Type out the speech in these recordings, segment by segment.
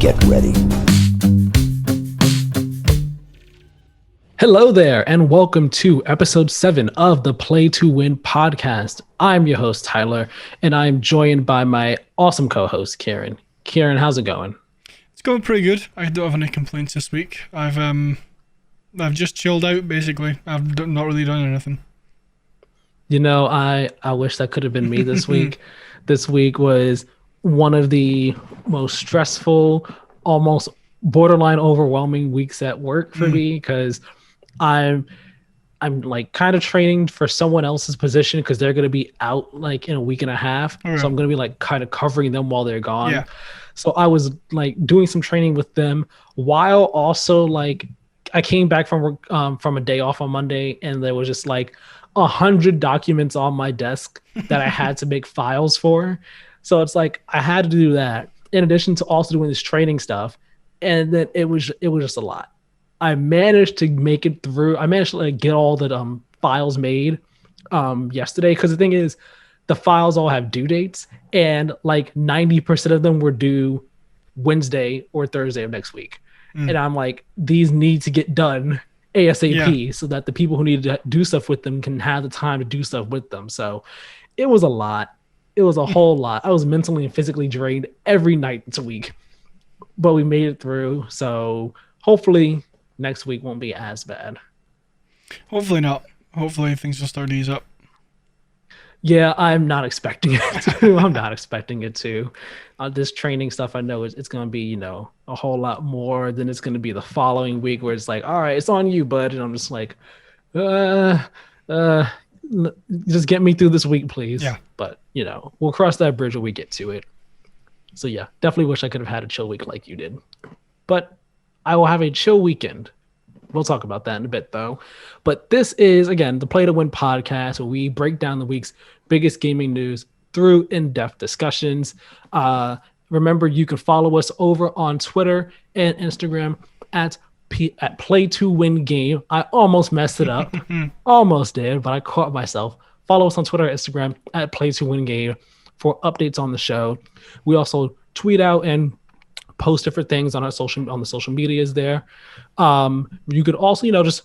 Get ready. Hello there, and welcome to episode 7 of the Play to Win podcast. I'm your host, Tyler, and I'm joined by my awesome co-host, Keiran. Keiran, how's it going? It's going pretty good. I don't have any complaints this week. I've just chilled out, basically. I've not really done anything. You know, I wish that could have been me this week. This week was one of the most stressful, almost borderline overwhelming weeks at work for me, because I'm like kind of training for someone else's position because they're going to be out like in a week and a half. Okay. So I'm going to be like kind of covering them while they're gone. Yeah. So I was like doing some training with them while also like I came back from a day off on Monday, and there was just like 100 documents on my desk that I had to make files for. So it's like I had to do that in addition to also doing this training stuff. And then it was just a lot. I managed to make it through. I managed to like get all the files made yesterday, because the thing is, the files all have due dates, and like 90% of them were due Wednesday or Thursday of next week. And I'm like, these need to get done ASAP so that the people who need to do stuff with them can have the time to do stuff with them. So it was a lot. It was a whole lot. I was mentally and physically drained every night this week, but we made it through. So hopefully next week won't be as bad. Hopefully not. Hopefully things will start to ease up. Yeah, I'm not expecting it to. I'm not expecting it to. This training stuff, I know it's going to be, you know, a whole lot more than it's going to be the following week, where it's like, all right, it's on you, bud. And I'm just like, just get me through this week, please. Yeah. But, you know, we'll cross that bridge when we get to it. So yeah, definitely wish I could have had a chill week like you did. But I will have a chill weekend. We'll talk about that in a bit, though. But this is, again, the Play to Win podcast, where we break down the week's biggest gaming news through in-depth discussions. Remember, you can follow us over on Twitter and Instagram at Play to Win Game. I almost messed it up. Almost did, but I caught myself. Follow us on Twitter and Instagram at Play to Win Game for updates on the show. We also tweet out and post different things on the social medias there. You could also, you know, just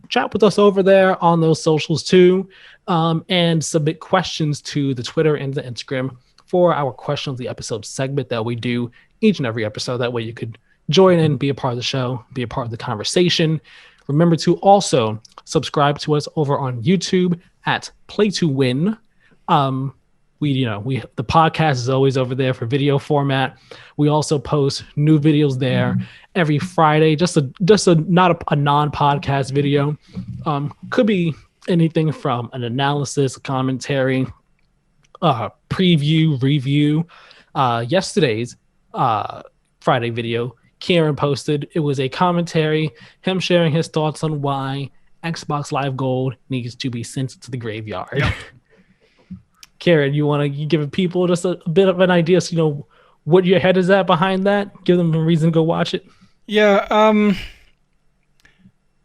chat with us over there on those socials too, and submit questions to the Twitter and the Instagram for our question of the episode segment that we do each and every episode. That way you could join in, be a part of the show, be a part of the conversation. Remember to also subscribe to us over on YouTube at Play to Win. The podcast is always over there for video format. We also post new videos there every Friday. Just a non-podcast video. Could be anything from an analysis, commentary, preview, review. Yesterday's Friday video, Keiran posted. It was a commentary, him sharing his thoughts on why Xbox Live Gold needs to be sent to the graveyard. Yep. Keiran, you want to give people just a bit of an idea, so you know what your head is at behind that? Give them a reason to go watch it. Yeah,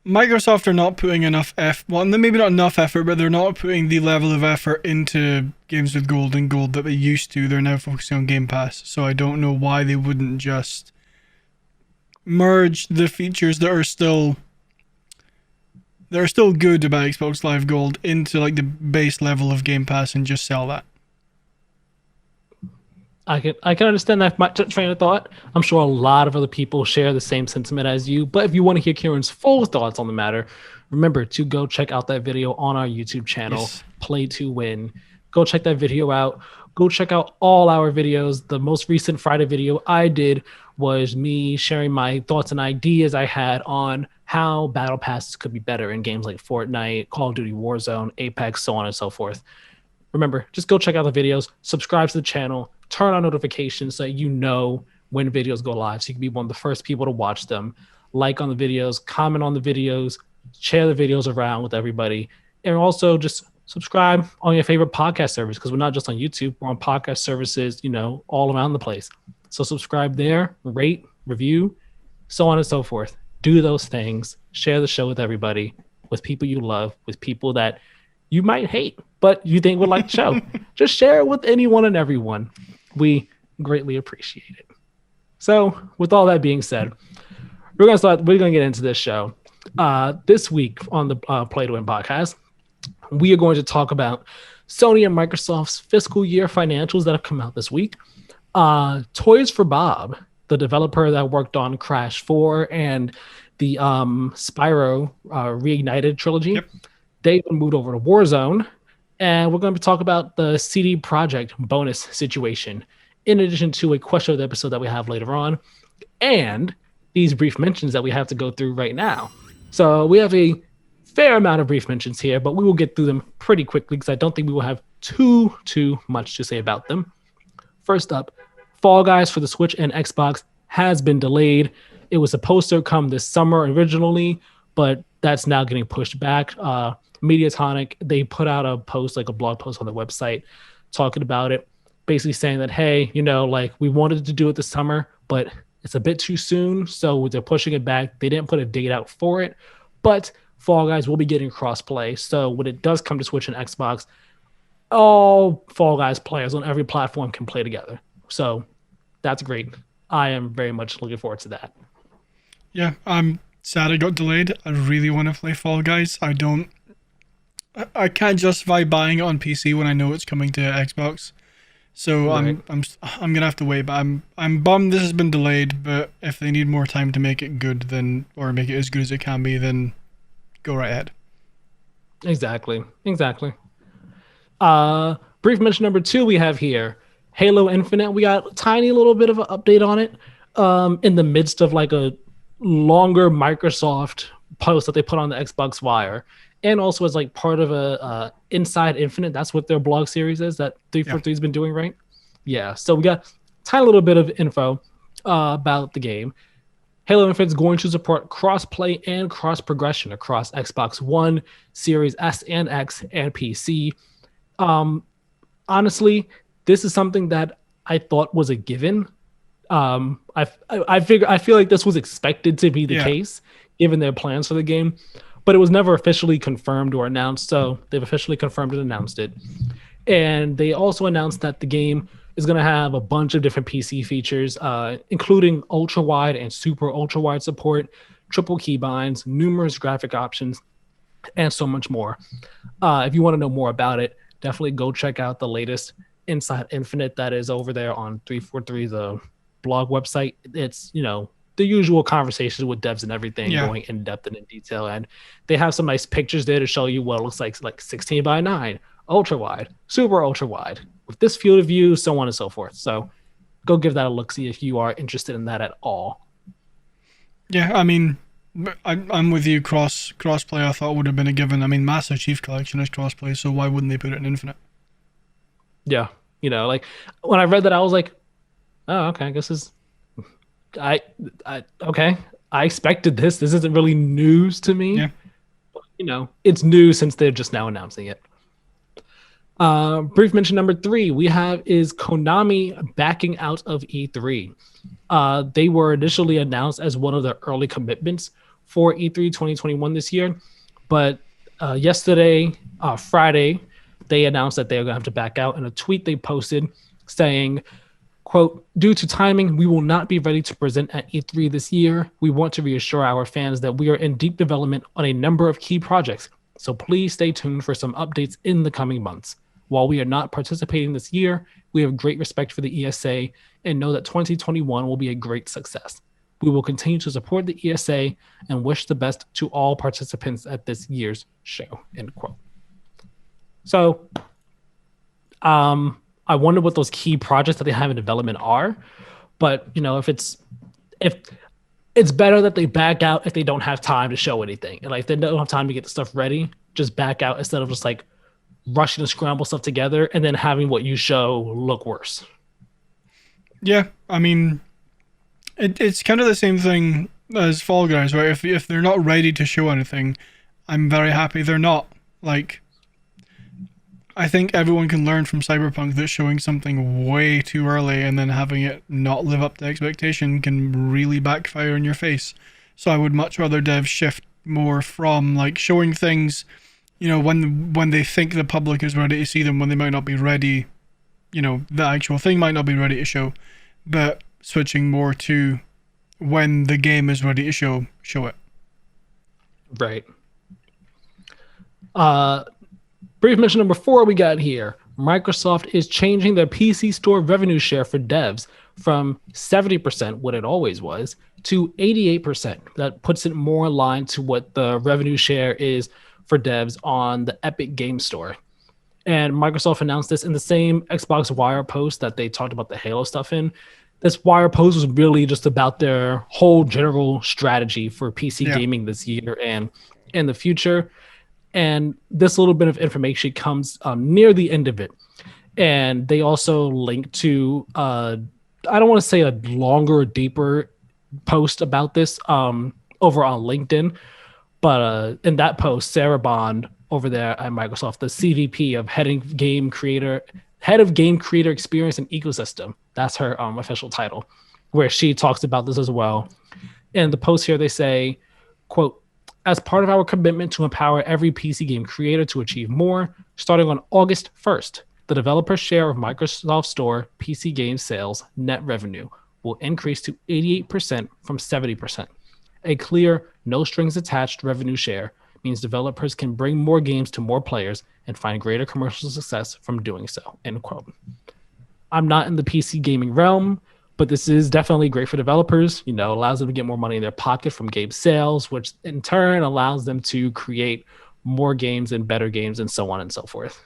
Microsoft are not putting enough maybe not enough effort, but they're not putting the level of effort into games with gold and gold that they used to. They're now focusing on Game Pass, so I don't know why they wouldn't just merge the features that are still good about Xbox Live Gold into like the base level of Game Pass and just sell that. I can understand that train of thought. I'm sure a lot of other people share the same sentiment as you. But if you want to hear Kieran's full thoughts on the matter, remember to go check out that video on our YouTube channel, yes. Play to Win. Go check that video out. Go check out all our videos. The most recent Friday video I did was me sharing my thoughts and ideas I had on how battle passes could be better in games like Fortnite, Call of Duty Warzone, Apex, so on and so forth. Remember, just go check out the videos, subscribe to the channel, turn on notifications so you know when videos go live, so you can be one of the first people to watch them. Like on the videos, comment on the videos, share the videos around with everybody, and also just subscribe on your favorite podcast service, because we're not just on YouTube, we're on podcast services, you know, all around the place. So subscribe there, rate, review, so on and so forth. Do those things, share the show with everybody, with people you love, with people that you might hate, but you think would like the show. Just share it with anyone and everyone. We greatly appreciate it. So, with all that being said, we're gonna get into this show. This week on the Play to Win podcast, we are going to talk about Sony and Microsoft's fiscal year financials that have come out this week. Toys for Bob, the developer that worked on Crash 4 and the Spyro Reignited trilogy, Yep. they've been moved over to Warzone. And we're going to talk about the CD Projekt bonus situation, in addition to a question of the episode that we have later on, and these brief mentions that we have to go through right now. So we have a fair amount of brief mentions here, but we will get through them pretty quickly because I don't think we will have too much to say about them. First up, Fall Guys for the Switch and Xbox has been delayed. It was supposed to come this summer originally, but that's now getting pushed back. Mediatonic, they put out a post, like a blog post on the website talking about it, basically saying that, hey, like we wanted to do it this summer, but it's a bit too soon. So they're pushing it back. They didn't put a date out for it, but Fall Guys will be getting crossplay. So when it does come to Switch and Xbox, all Fall Guys players on every platform can play together. So that's great. I am very much looking forward to that. Yeah, I'm sad it got delayed. I really want to play Fall Guys. I can't justify buying it on PC when I know it's coming to Xbox. So Right. I'm gonna have to wait. But I'm bummed this has been delayed. But if they need more time to make it good, then or make it as good as it can be, then go right ahead. Exactly. Brief mention number 2 we have here, Halo Infinite. We got a tiny little bit of an update on it in the midst of like a longer Microsoft post that they put on the Xbox Wire, and also as like part of a Inside Infinite. That's what their blog series is that 343's been doing, right? Yeah. So we got a tiny little bit of info about the game. Halo Infinite is going to support cross-play and cross-progression across Xbox One, Series S and X, and PC. Honestly, this is something that I thought was a given. I feel like this was expected to be the case, given their plans for the game, but it was never officially confirmed or announced. So they've officially confirmed and announced it. And they also announced that the game is going to have a bunch of different PC features, including ultra wide and super ultra wide support, triple keybinds, numerous graphic options, and so much more. If you want to know more about it, definitely go check out the latest Inside Infinite that is over there on 343, the blog website. It's, the usual conversations with devs and everything, going in depth and in detail. And they have some nice pictures there to show you what it looks like 16:9, ultra wide, super ultra wide, with this field of view, so on and so forth. So go give that a look, see if you are interested in that at all. Yeah, I mean, I'm with you. Crossplay I thought would have been a given. I mean, Master Chief Collection is crossplay, so why wouldn't they put it in Infinite? Yeah, like when I read that, I was like, oh, okay, I guess okay. I expected this. This isn't really news to me. Yeah. But, it's news since they're just now announcing it. Brief mention number 3 we have is Konami backing out of E3. They were initially announced as one of the early commitments for E3 2021 this year, but yesterday, Friday, they announced that they are going to have to back out. In a tweet they posted saying, quote, "Due to timing, we will not be ready to present at E3 this year. We want to reassure our fans that we are in deep development on a number of key projects, so please stay tuned for some updates in the coming months. While we are not participating this year, we have great respect for the ESA and know that 2021 will be a great success. We will continue to support the ESA and wish the best to all participants at this year's show," end quote. So, I wonder what those key projects that they have in development are, but if it's better that they back out if they don't have time to show anything, and like if they don't have time to get the stuff ready, just back out instead of just like rushing to scramble stuff together and then having what you show look worse. Yeah, I mean, it's kind of the same thing as Fall Guys, right? If they're not ready to show anything, I'm very happy they're not. Like, I think everyone can learn from Cyberpunk that showing something way too early and then having it not live up to expectation can really backfire in your face. So I would much rather devs shift more from like showing things, when they think the public is ready to see them, when they might not be ready, the actual thing might not be ready to show. But switching more to when the game is ready to show it. Right. Brief mention number 4 we got here. Microsoft is changing their PC Store revenue share for devs from 70%, what it always was, to 88%. That puts it more in line to what the revenue share is for devs on the Epic Game Store. And Microsoft announced this in the same Xbox Wire post that they talked about the Halo stuff in. This Wire post was really just about their whole general strategy for PC gaming this year and in the future. And this little bit of information comes near the end of it. And they also link to, I don't want to say a longer, deeper post about this over on LinkedIn. But in that post, Sarah Bond over there at Microsoft, the CVP of Head of Game Creator Experience and Ecosystem. That's her official title, where she talks about this as well. In the post here, they say, quote, as part of our commitment to empower every PC game creator to achieve more, starting on August 1st, the developer share of Microsoft Store PC game sales net revenue will increase to 88% from 70%. A clear, no strings attached revenue share means developers can bring more games to more players and find greater commercial success from doing so, end quote. I'm not in the PC gaming realm, but this is definitely great for developers. You know, allows them to get more money in their pocket from game sales, which in turn allows them to create more games and better games and so on and so forth.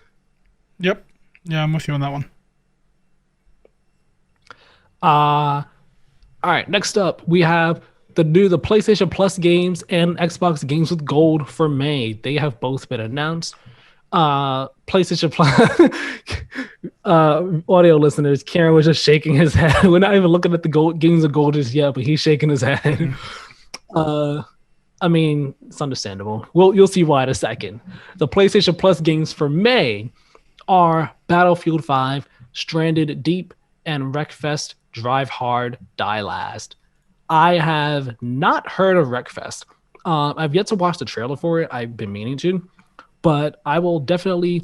Yep. Yeah, I'm with you on that one. All right, next up, we have the PlayStation Plus games and Xbox games with gold for May. They have both been announced. PlayStation Plus audio listeners, Keiran was just shaking his head. We're not even looking at the games of gold just yet, but he's shaking his head. I mean, it's understandable. You'll see why in a second. The PlayStation Plus games for May are Battlefield 5, Stranded Deep, and Wreckfest Drive Hard, Die Last. I have not heard of Wreckfest. I've yet to watch the trailer for it. I've been meaning to, but I will definitely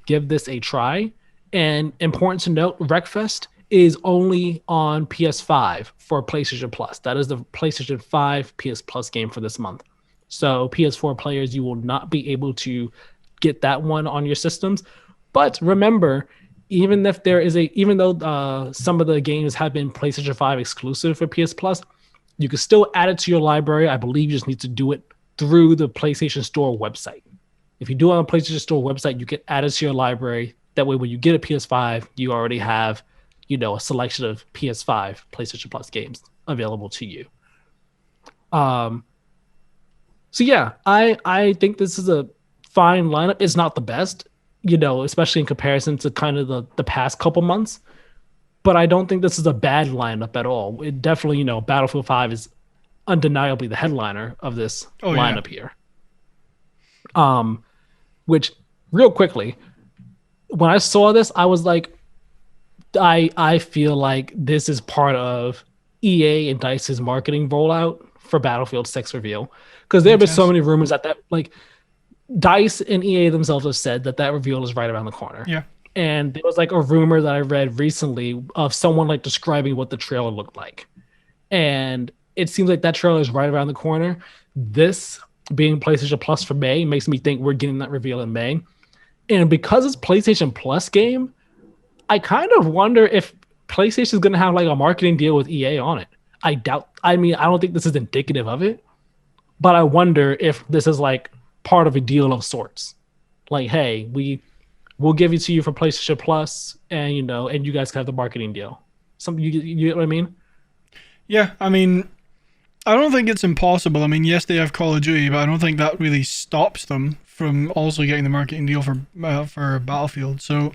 give this a try. And important to note, Wreckfest is only on PS5 for PlayStation Plus. That is the PlayStation 5 PS Plus game for this month. So PS4 players, you will not be able to get that one on your systems. But remember, even though some of the games have been PlayStation 5 exclusive for PS Plus, you can still add it to your library. I believe you just need to do it through the PlayStation Store website. If you do it on the PlayStation Store website, you can add it to your library. That way, when you get a PS5, you already have, a selection of PS5 PlayStation Plus games available to you. So yeah, I think this is a fine lineup. It's not the best, especially in comparison to kind of the past couple months. But I don't think this is a bad lineup at all. It definitely, Battlefield 5 is undeniably the headliner of this lineup here. Which, real quickly, when I saw this, I was like, I feel like this is part of EA and DICE's marketing rollout for Battlefield 6 reveal. Because there have been so many rumors that like DICE and EA themselves have said that reveal is right around the corner. Yeah. And there was like a rumor that I read recently of someone like describing what the trailer looked like. And it seems like that trailer is right around the corner. This being PlayStation Plus for May makes me think we're getting that reveal in May. And because it's PlayStation Plus game, I kind of wonder if PlayStation is going to have like a marketing deal with EA on it. I don't think this is indicative of it, but I wonder if this is like part of a deal of sorts. Like, hey, we'll give it to you for PlayStation Plus, and and you guys can have the marketing deal. You get what I mean? Yeah, I mean, I don't think it's impossible. I mean, yes, they have Call of Duty, but I don't think that really stops them from also getting the marketing deal for Battlefield. So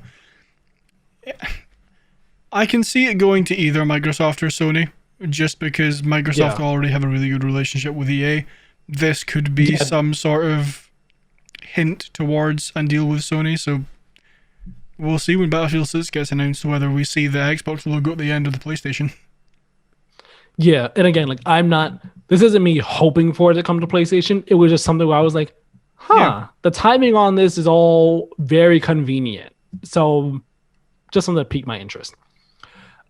I can see it going to either Microsoft or Sony, just because Microsoft already have a really good relationship with EA. This could be some sort of hint towards and deal with Sony. So we'll see when Battlefield 6 gets announced whether we see the Xbox logo at the end of the PlayStation. Yeah, and again, like this isn't me hoping for it to come to PlayStation. It was just something where I was like, the timing on this is all very convenient. So just something that piqued my interest.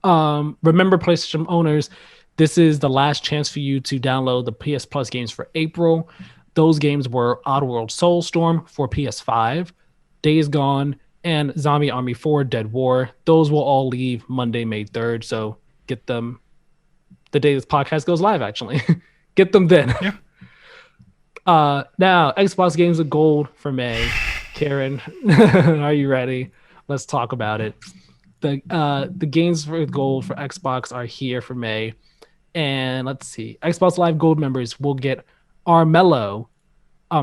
Remember, PlayStation owners, this is the last chance for you to download the PS Plus games for April. Those games were Oddworld Soulstorm for PS5, Days Gone, and Zombie Army 4 Dead War. Those will all leave Monday, May 3rd. So get them the day this podcast goes live, actually. Get them then. Yeah. Now, Xbox Games with Gold for May. Karen, are you ready? Let's talk about it. The games for gold for Xbox are here for May. And let's see. Xbox Live Gold members will get Armello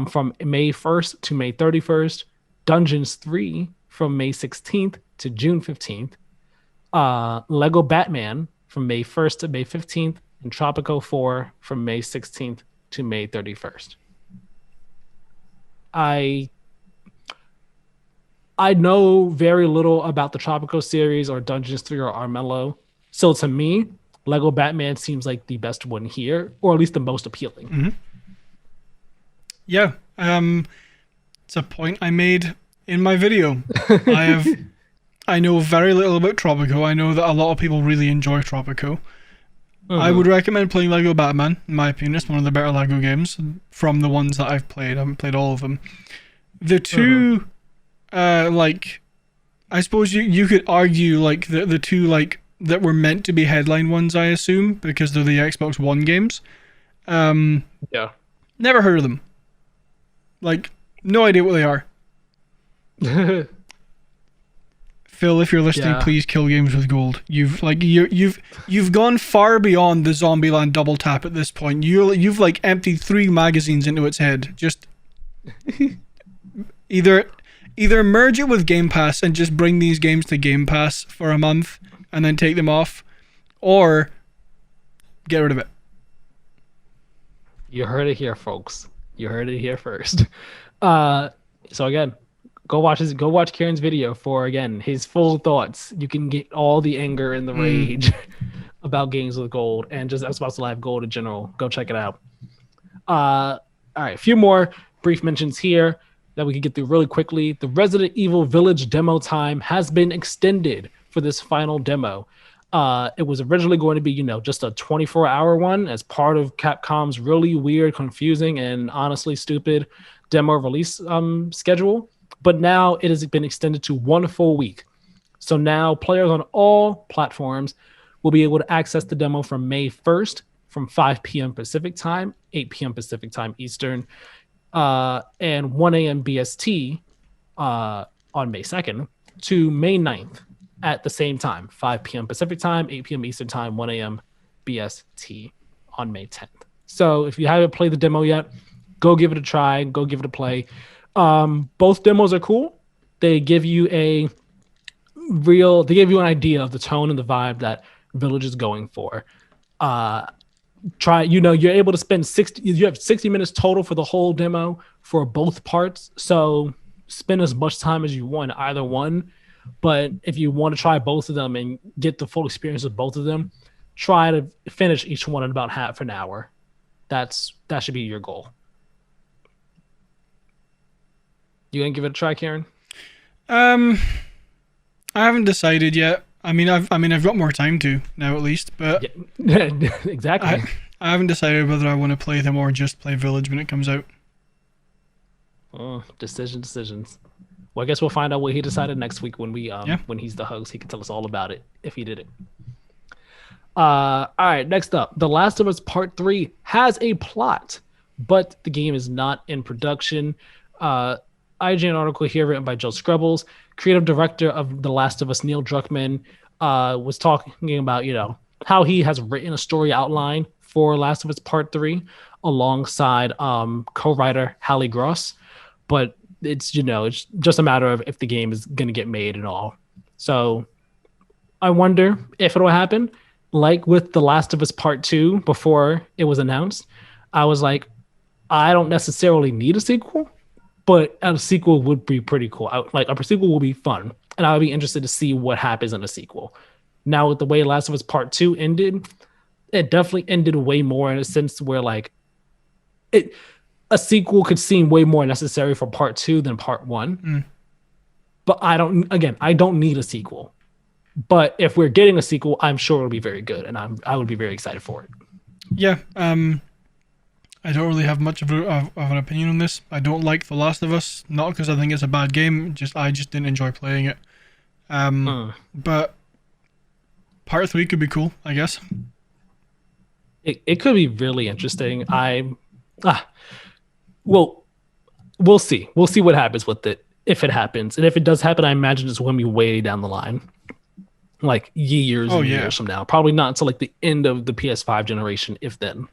from May 1st to May 31st, Dungeons 3 from May 16th to June 15th, Lego Batman from May 1st to May 15th, and Tropico 4 from May 16th to May 31st. I know very little about the Tropico series or Dungeons 3 or Armello. So to me, Lego Batman seems like the best one here, or at least the most appealing. Mm-hmm. Yeah. It's a point I made in my video. I know very little about Tropico. I know that a lot of people really enjoy Tropico. I would recommend playing Lego Batman, in my opinion. It's one of the better Lego games from the ones that I've played. I haven't played all of them. The two... I suppose you could argue like the two like that were meant to be headline ones, I assume, because they're the Xbox One games. Yeah. Never heard of them. Like, no idea what they are. Phil, if you're listening, please kill Games with Gold. You've gone far beyond the Zombieland double tap at this point. You've like emptied 3 magazines into its head. Just either merge it with Game Pass and just bring these games to Game Pass for a month and then take them off, or get rid of it. You heard it here, folks. You heard it here first. So again, go watch Kieran's video for, again, his full thoughts. You can get all the anger and the rage about Games with Gold and just Xbox Live Gold in general. Go check it out. All right, a few more brief mentions here that we can get through really quickly. The Resident Evil Village demo time has been extended for this final demo. It was originally going to be, just a 24-hour one as part of Capcom's really weird, confusing, and honestly stupid demo release schedule. But now it has been extended to 1 full week. So now players on all platforms will be able to access the demo from May 1st from 5 p.m. Pacific time, 8 p.m. Pacific time Eastern, and 1 a.m. BST on May 2nd to May 9th at the same time, 5 p.m. Pacific time, 8 p.m. Eastern time, 1 a.m. BST on May 10th. So if you haven't played the demo yet, go give it a try, go give it a play. Both demos are cool. They give you an idea of the tone and the vibe that Village is going for. You're able to spend 60 minutes total for the whole demo for both parts. So spend as much time as you want either one. But if you want to try both of them and get the full experience of both of them, try to finish each one in about half an hour. That should be your goal. You gonna give it a try, Karen? I haven't decided yet. I mean, I've got more time to now at least, but yeah. Exactly. I haven't decided whether I want to play them or just play Village when it comes out. Oh, decisions. Well, I guess we'll find out what he decided next week when when he's the host. He can tell us all about it if he did it. All right, next up, The Last of Us Part 3 has a plot, but the game is not in production. IGN article here written by Joe Scrubbles, creative director of The Last of Us, Neil Druckmann, was talking about, how he has written a story outline for Last of Us Part 3 alongside co-writer Hallie Gross, but it's just a matter of if the game is going to get made and all. So I wonder if it'll happen. Like with The Last of Us Part 2 before it was announced, I was like, I don't necessarily need a sequel, but a sequel would be pretty cool. A sequel will be fun, and I would be interested to see what happens in a sequel. Now, with the way Last of Us Part 2 ended, it definitely ended way more in a sense where a sequel could seem way more necessary for Part 2 than Part 1. But I don't need a sequel. But if we're getting a sequel, I'm sure it'll be very good, and I would be very excited for it. Yeah. I don't really have much of an opinion on this. I don't like The Last of Us, not because I think it's a bad game. I just didn't enjoy playing it. But part 3 could be cool, I guess. It could be really interesting. Well, we'll see. We'll see what happens with it if it happens, and if it does happen, I imagine it's going to be way down the line, like years and years from now. Probably not until like the end of the PS5 generation, if then.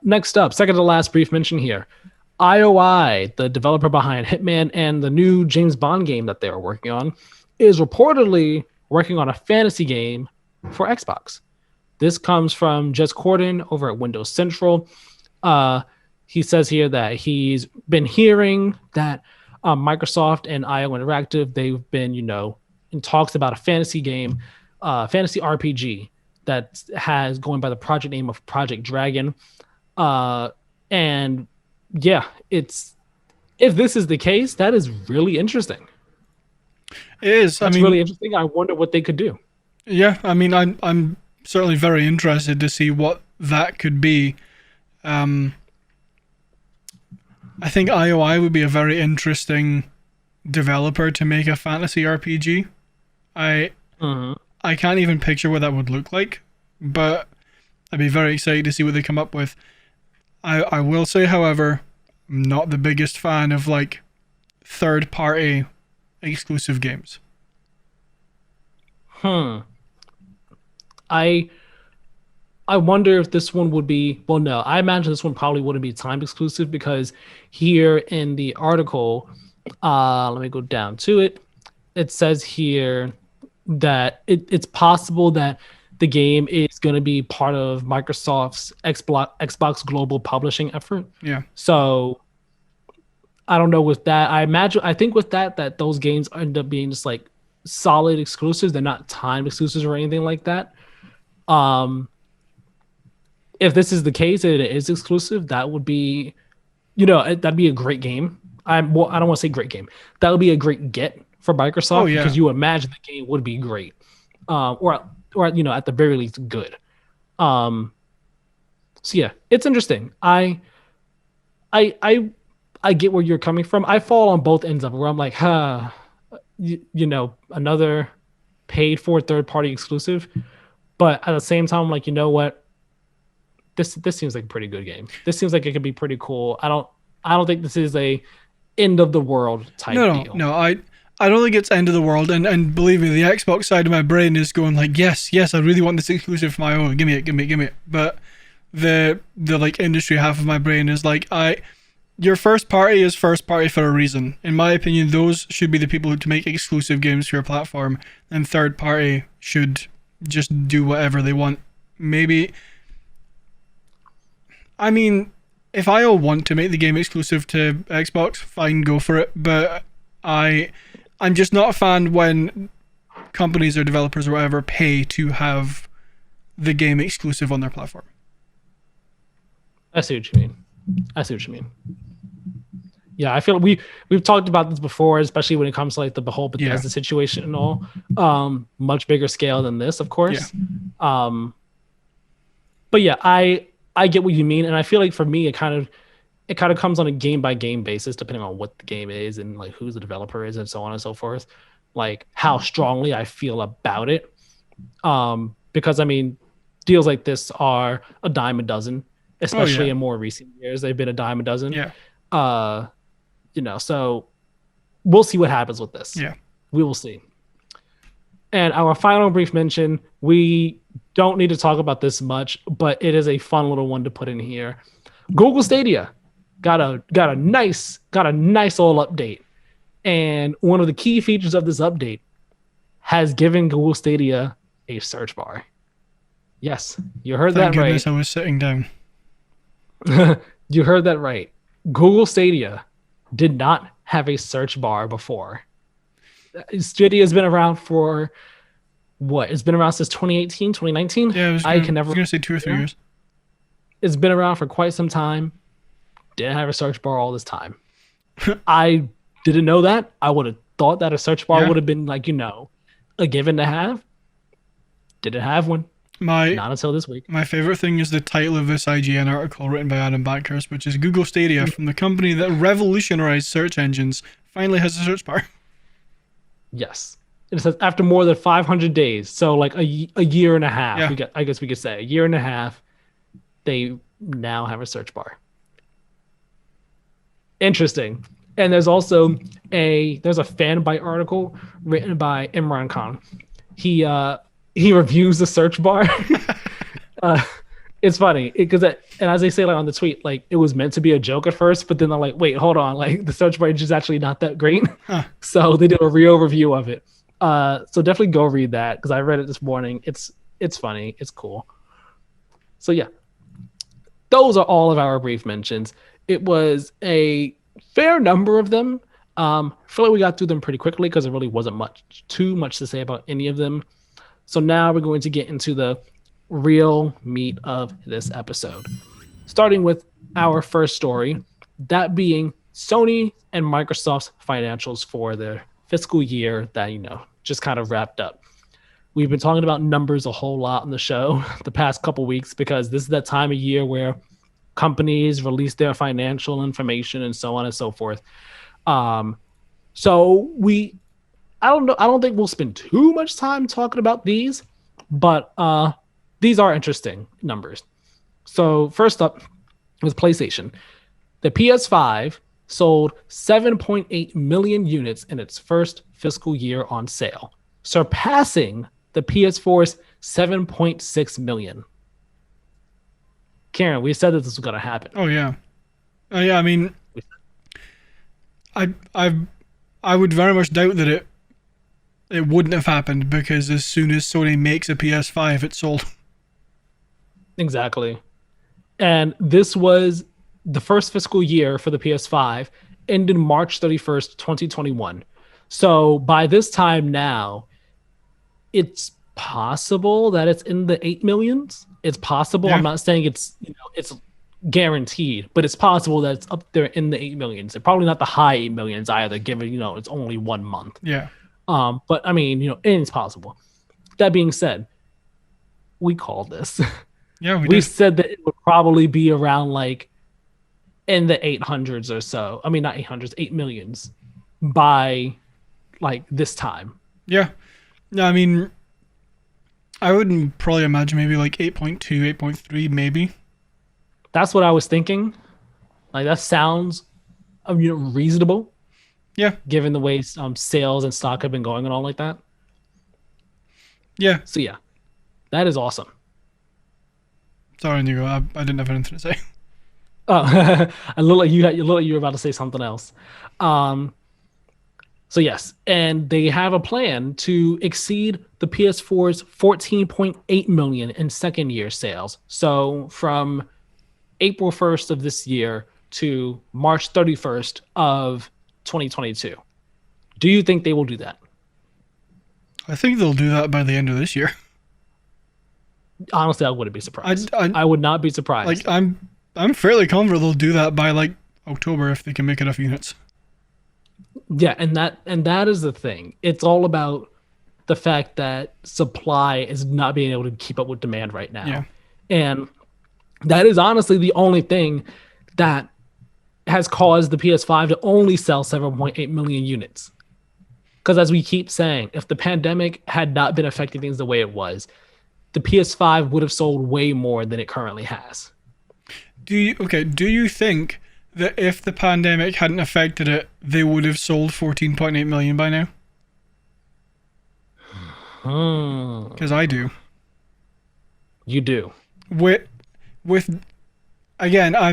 Next up, second to last brief mention here. IOI, the developer behind Hitman and the new James Bond game that they are working on, is reportedly working on a fantasy game for Xbox. This comes from Jez Corden over at Windows Central. He says here that he's been hearing that Microsoft and IO Interactive, they've been, in talks about a fantasy game, fantasy RPG that has going by the project name of Project Dragon. And yeah, if this is the case, that is really interesting. It is. That's really interesting. I wonder what they could do. Yeah, I mean, I'm certainly very interested to see what that could be. I think IOI would be a very interesting developer to make a fantasy RPG. I can't even picture what that would look like, but I'd be very excited to see what they come up with. I will say, however, I'm not the biggest fan of like third-party exclusive games. I wonder if this one would be, well, no, I imagine this one probably wouldn't be time exclusive, because here in the article, let me go down to it. It says here that it's possible that the game is going to be part of Microsoft's Xbox global publishing effort. Yeah. So I don't know with that. I think with that those games end up being just like solid exclusives. They're not time exclusives or anything like that. If this is the case and it is exclusive, that would be, that'd be a great game. I don't want to say great game. That would be a great get for Microsoft, because you imagine the game would be great, or at the very least good. So yeah, it's interesting. I get where you're coming from. I fall on both ends of it, where I'm like, another paid for third party exclusive, but at the same time, I'm like, you know what? This seems like a pretty good game. This seems like it could be pretty cool. I don't think this is a end of the world type deal. No, I don't think it's end of the world. And believe me, the Xbox side of my brain is going like, yes, I really want this exclusive for my own. Give me it. But the like industry half of my brain is like, your first party is first party for a reason. In my opinion, those should be the people to make exclusive games for your platform, and third party should just do whatever they want. Maybe, I mean, if I want to make the game exclusive to Xbox, fine, go for it. But I'm just not a fan when companies or developers or whatever pay to have the game exclusive on their platform. I see what you mean. Yeah, I feel we've talked about this before, especially when it comes to like the whole Bethesda situation and all. Much bigger scale than this, of course. Yeah. But yeah, I get what you mean, and I feel like for me, it kind of comes on a game by game basis, depending on what the game is and like who the developer is and so on and so forth. Like how strongly I feel about it. Because I mean, deals like this are a dime a dozen, especially in more recent years. They've been a dime a dozen. Yeah. So we'll see what happens with this. Yeah. We will see. And our final brief mention, we don't need to talk about this much, but it is a fun little one to put in here. Google Stadia got a nice little update. And one of the key features of this update has given Google Stadia a search bar. Yes, you heard that right. Thank goodness I was sitting down. You heard that right. Google Stadia did not have a search bar before. Stadia has been around for what? It's been around since 2018, 2019? Yeah, I was going to say 2 or 3 years. It's been around for quite some time. Didn't have a search bar all this time. I didn't know that. I would have thought that a search bar Yeah. would have been like, a given to have. Didn't have one. My Not until this week. my favorite thing is the title of this IGN article written by Adam Backhurst, which is Google Stadia, from the company that revolutionized search engines, finally has a search bar. Yes. It says after more than 500 days. So like a year and a half. Yeah. I guess we could say a year and a half. They now have a search bar. Interesting. And there's also a fanbite article written by Imran Khan. He reviews the search bar. It's funny because, and as they say like on the tweet, like it was meant to be a joke at first, but then they're like, wait, hold on, like the search bar is actually not that great. Huh. So they did a real review of it. So definitely go read that because I read it this morning. It's funny, it's cool. So yeah, those are all of our brief mentions. It was a fair number of them. I feel like we got through them pretty quickly because there really wasn't too much to say about any of them. So now we're going to get into the real meat of this episode, starting with our first story, that being Sony and Microsoft's financials for their fiscal year that, just kind of wrapped up. We've been talking about numbers a whole lot on the show the past couple weeks because this is that time of year where companies release their financial information and so on and so forth. I don't think we'll spend too much time talking about these, but these are interesting numbers. So first up was PlayStation. The PS5 sold 7.8 million units in its first fiscal year on sale, surpassing the PS4's 7.6 million. Karen, we said that this was going to happen. Oh yeah. Yeah, I mean, I would very much doubt that it wouldn't have happened, because as soon as Sony makes a PS5, it's sold. Exactly. And this was the first fiscal year for the PS5, ended March 31st, 2021. So by this time now, it's possible that it's in the 8 millions. It's possible. Yeah. I'm not saying it's guaranteed, but it's possible that it's up there in the 8 millions. And probably not the high 8 millions either, given, it's only 1 month. Yeah. But I mean, it's possible. That being said, we called this. Yeah, we said that it would probably be around like in the 800s or so. I mean, not 800s, 8 millions by like this time. Yeah. No, I mean, I would probably imagine maybe like 8.2, 8.3, maybe. That's what I was thinking. Like that sounds, reasonable. Yeah. Given the way sales and stock have been going and all like that. Yeah. So yeah, that is awesome. Sorry, Nico. I didn't have anything to say. Oh, I look like you were about to say something else. So yes, and they have a plan to exceed the PS4's 14.8 million in second year sales. So from April 1st of this year to March 31st of 2022. Do you think they will do that? I think they'll do that by the end of this year. Honestly, I wouldn't be surprised. I I would not be surprised. Like, I'm fairly confident they'll do that by like October if they can make enough units. Yeah, and that is the thing. It's all about the fact that supply is not being able to keep up with demand right now. Yeah. And that is honestly the only thing that has caused the PS5 to only sell 7.8 million units. Because as we keep saying, if the pandemic had not been affecting things the way it was, the PS5 would have sold way more than it currently has. Do you think that if the pandemic hadn't affected it, they would have sold 14.8 million by now? Because I do. You do. With again, I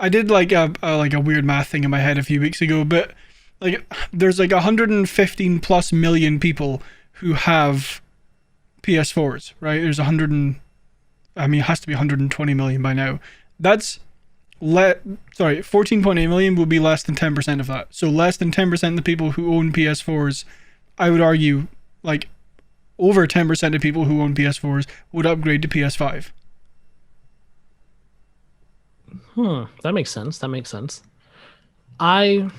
did like a weird math thing in my head a few weeks ago, but like there's like 115 plus million people who have PS4s, right? There's it has to be 120 million by now. That's 14.8 million would be less than 10% of that. So less than 10% of the people who own PS4s, I would argue, like over 10% of people who own PS4s would upgrade to PS5. That makes sense. I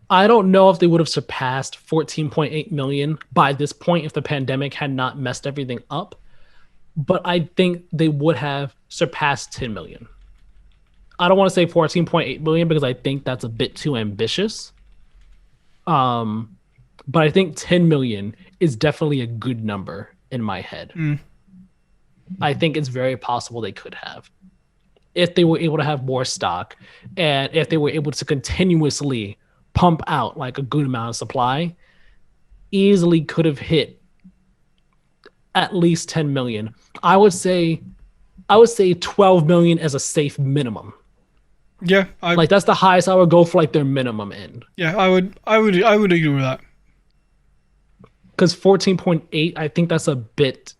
I don't know if they would have surpassed 14.8 million by this point if the pandemic had not messed everything up, but I think they would have surpassed 10 million. I don't want to say 14.8 million because I think that's a bit too ambitious. But I think 10 million is definitely a good number in my head. I think it's very possible they could have if they were able to have more stock and if they were able to continuously pump out like a good amount of supply, easily could have hit at least 10 million. I would say 12 million as a safe minimum. Yeah, like that's the highest I would go for like their minimum end. Yeah, I would agree with that. Because 14.8, I think that's a bit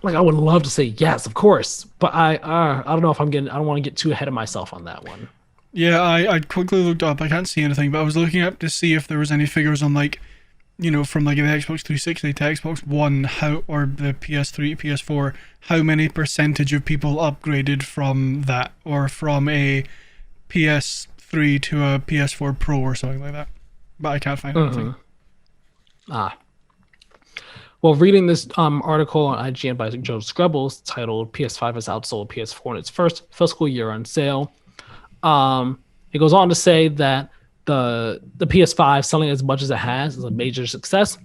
like I would love to say yes, of course, but I don't know if I don't want to get too ahead of myself on that one. Yeah, I quickly looked up. I can't see anything, but I was looking up to see if there was any figures on like, from like the Xbox 360 to Xbox One, or the PS3, PS4, how many percentage of people upgraded from that, or from a PS3 to a PS4 Pro or something like that. But I can't find anything. Well, reading this article on IGN by Joe Scrubbles titled "PS5 has outsold PS4 in its first fiscal year on sale," it goes on to say that the PS5 selling as much as it has is a major success,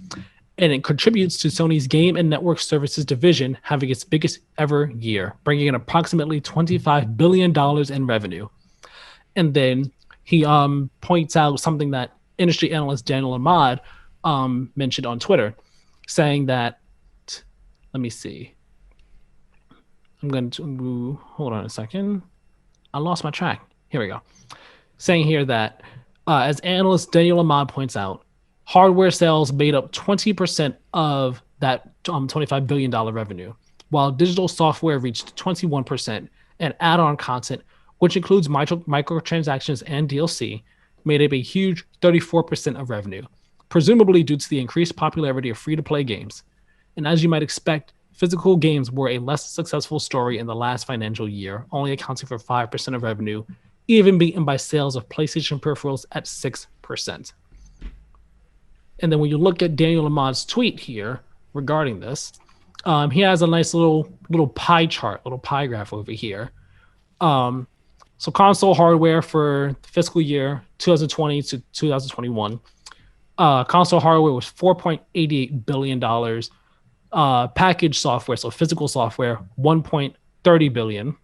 and it contributes to Sony's game and network services division having its biggest ever year, bringing in approximately $25 billion in revenue. And then he points out something that industry analyst Daniel Ahmad mentioned on Twitter, saying that, let me see. I'm going to hold on a second. I lost my track. Here we go. Saying here that, as analyst Daniel Ahmad points out, hardware sales made up 20% of that $25 billion revenue, while digital software reached 21%, and add-on content, which includes microtransactions and DLC, made up a huge 34% of revenue, presumably due to the increased popularity of free-to-play games. And as you might expect, physical games were a less successful story in the last financial year, only accounting for 5% of revenue, even beaten by sales of PlayStation peripherals at 6%. And then when you look at Daniel Ahmad's tweet here regarding this, he has a nice little pie chart, little pie graph over here. So console hardware for the fiscal year 2020 to 2021. Console hardware was $4.88 billion. Packaged software, so physical software, $1.30 billion.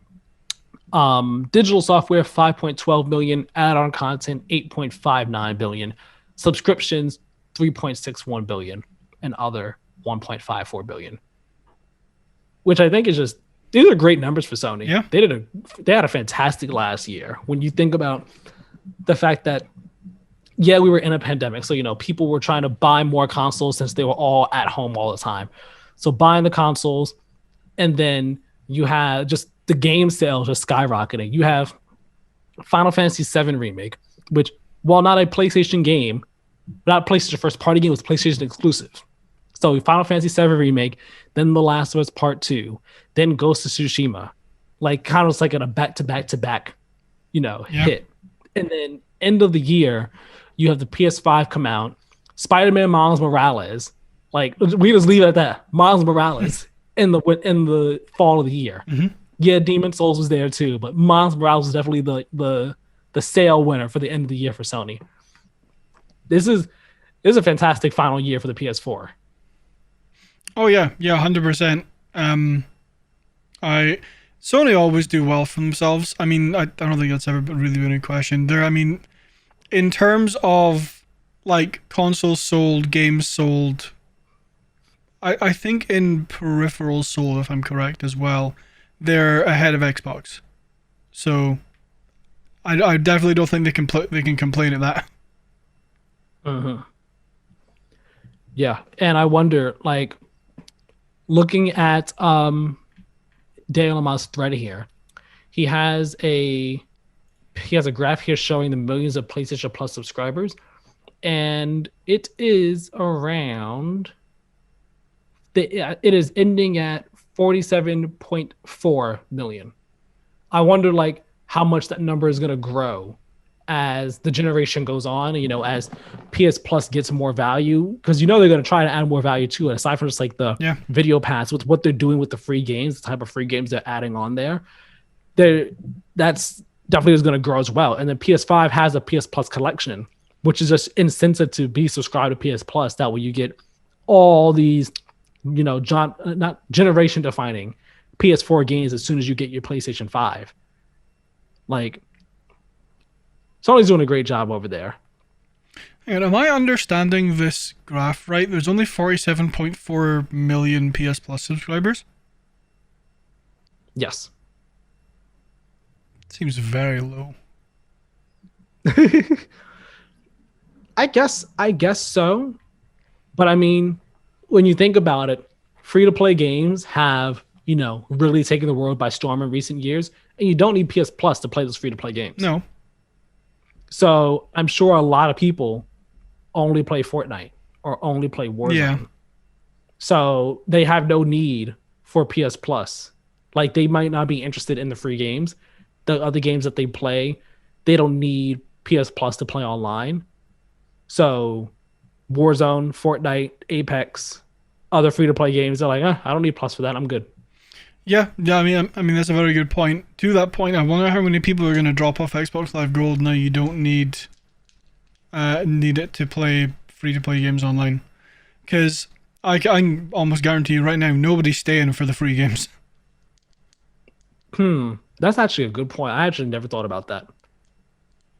Digital software, $5.12 million. Add-on content, $8.59 billion. Subscriptions, $3.61 billion. And other, $1.54 billion. Which I think is just, these are great numbers for Sony. Yeah. They had a fantastic last year. When you think about the fact that, yeah, we were in a pandemic, so people were trying to buy more consoles since they were all at home all the time. So buying the consoles, and then you have just the game sales just skyrocketing. You have Final Fantasy VII Remake, which, while not a PlayStation game, not PlayStation first party game, was PlayStation exclusive. So Final Fantasy VII Remake, then The Last of Us Part 2, then Ghost of Tsushima, like kind of like in a back-to-back-to-back, hit. And then end of the year, you have the PS5 come out, Spider-Man Miles Morales, like we just leave it at that. Miles Morales in the fall of the year. Mm-hmm. Yeah, Demon Souls was there too, but Miles Morales was definitely the sale winner for the end of the year for Sony. This is a fantastic final year for the PS4. Oh yeah, 100%. Sony always do well for themselves. I mean, I don't think that's ever really been a question. In terms of like consoles sold, games sold, I think in peripherals sold, if I'm correct as well, they're ahead of Xbox. So I definitely don't think they can complain at that. Mm-hmm. Yeah, and I wonder, like, looking at Daniel Ahmad's thread here, he has a graph here showing the millions of PlayStation Plus subscribers, and it is around it is ending at 47.4 million. I wonder like how much that number is going to grow as the generation goes on, as PS Plus gets more value, because they're going to try to add more value to it, aside from just like the video pass, with what they're doing with the free games, the type of free games they're adding on there. That's definitely is going to grow as well. And then PS5 has a PS Plus collection, which is just incentive to be subscribed to PS Plus. That way you get all these, not generation defining PS4 games as soon as you get your PlayStation 5. Like, Sony's doing a great job over there. And am I understanding this graph right? There's only 47.4 million PS Plus subscribers? Yes. Seems very low. I guess so. But I mean, when you think about it, free-to-play games have, really taken the world by storm in recent years, and you don't need PS Plus to play those free-to-play games. No. So I'm sure a lot of people only play Fortnite or only play Warzone. Yeah. So they have no need for PS Plus. Like, they might not be interested in the free games. The other games that they play, they don't need PS Plus to play online. So Warzone, Fortnite, Apex, other free-to-play games, they're like, I don't need Plus for that. I'm good. Yeah. I mean that's a very good point. To that point, I wonder how many people are going to drop off Xbox Live Gold now you don't need it to play free-to-play games online. Because I can almost guarantee you right now, nobody's staying for the free games. That's actually a good point. I actually never thought about that.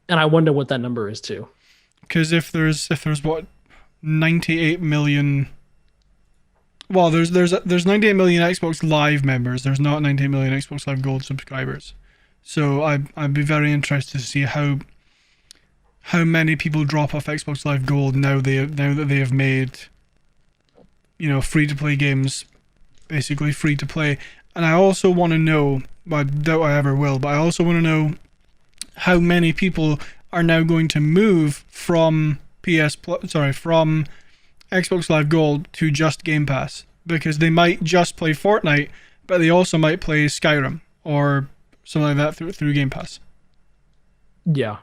And I wonder what that number is too. Because if there's what, 98 million... Well, there's 98 million Xbox Live members. There's not 98 million Xbox Live Gold subscribers. So I'd be very interested to see how many people drop off Xbox Live Gold now that they have made, free to play games, basically free to play. And I also want to know, I doubt I ever will, but I also want to know how many people are now going to move from from Xbox Live Gold to just Game Pass, because they might just play Fortnite, but they also might play Skyrim or something like that through Game Pass. Yeah,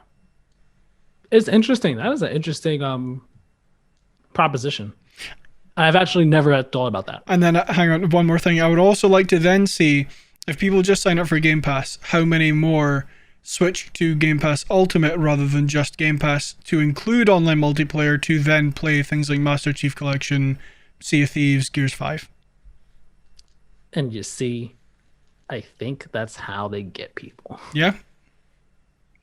it's interesting. That is an interesting proposition. I've actually never thought about that. And then, hang on, one more thing. I would also like to then see, if people just sign up for Game Pass, how many more switch to Game Pass Ultimate rather than just Game Pass, to include online multiplayer, to then play things like Master Chief Collection, Sea of Thieves, Gears 5. And you see, I think that's how they get people. Yeah.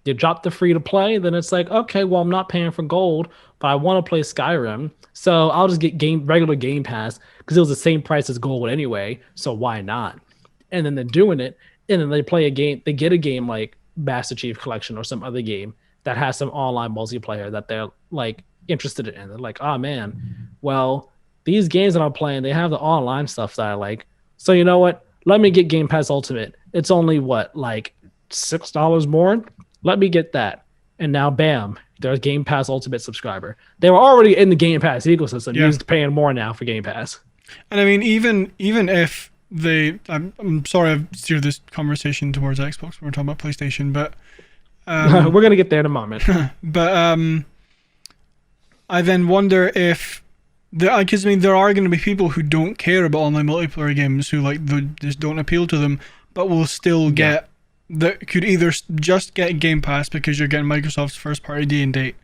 You drop the free to play, then it's like, okay, well, I'm not paying for gold, but I want to play Skyrim, so I'll just get regular Game Pass, because it was the same price as gold anyway, so why not? And then they're doing it, and then they play a game, they get a game like Master Chief Collection or some other game that has some online multiplayer that they're like interested in. They're like, oh man, well, these games that I'm playing, they have the online stuff that I like. So you know what? Let me get Game Pass Ultimate. It's only what, like $6 more? Let me get that. And now bam, they're a Game Pass Ultimate subscriber. They were already in the Game Pass ecosystem. You're just paying more now for Game Pass. And I mean, even if I'm sorry I've steered this conversation towards Xbox when we're talking about PlayStation, but we're gonna get there in a moment. But I then wonder if because I mean, there are going to be people who don't care about online multiplayer games, who just don't appeal to them, but will still get that, could either just get Game Pass because you're getting Microsoft's first party day and date,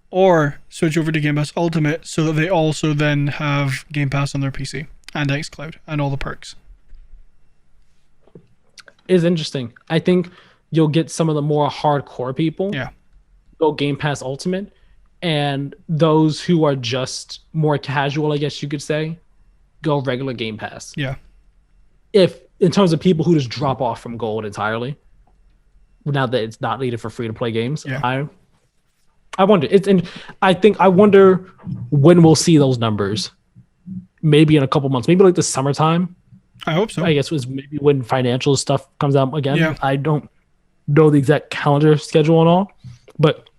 or switch over to Game Pass Ultimate so that they also then have Game Pass on their PC and xCloud and all the perks. Is interesting. I think you'll get some of the more hardcore people go Game Pass Ultimate, and those who are just more casual, I guess you could say, go regular Game Pass. Yeah. If in terms of people who just drop off from gold entirely, now that it's not needed for free to play games, I wonder. I wonder when we'll see those numbers. Maybe in a couple months, maybe like the summertime. I hope so. I guess it was maybe when financial stuff comes out again. Yeah. I don't know the exact calendar schedule and all, but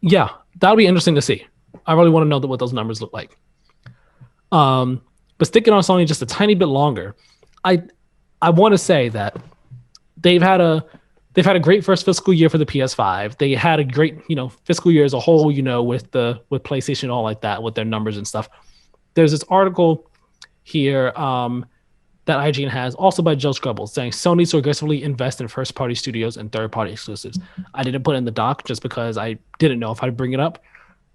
yeah, that'll be interesting to see. I really want to know what those numbers look like. But sticking on Sony just a tiny bit longer, I want to say that they've had a they've had a great first fiscal year for the PS5. They had a great, fiscal year as a whole, with PlayStation and all like that, with their numbers and stuff. There's this article here that IGN has, also by Joe Scrubble, saying Sony to aggressively invest in first-party studios and third-party exclusives. I didn't put it in the doc just because I didn't know if I'd bring it up.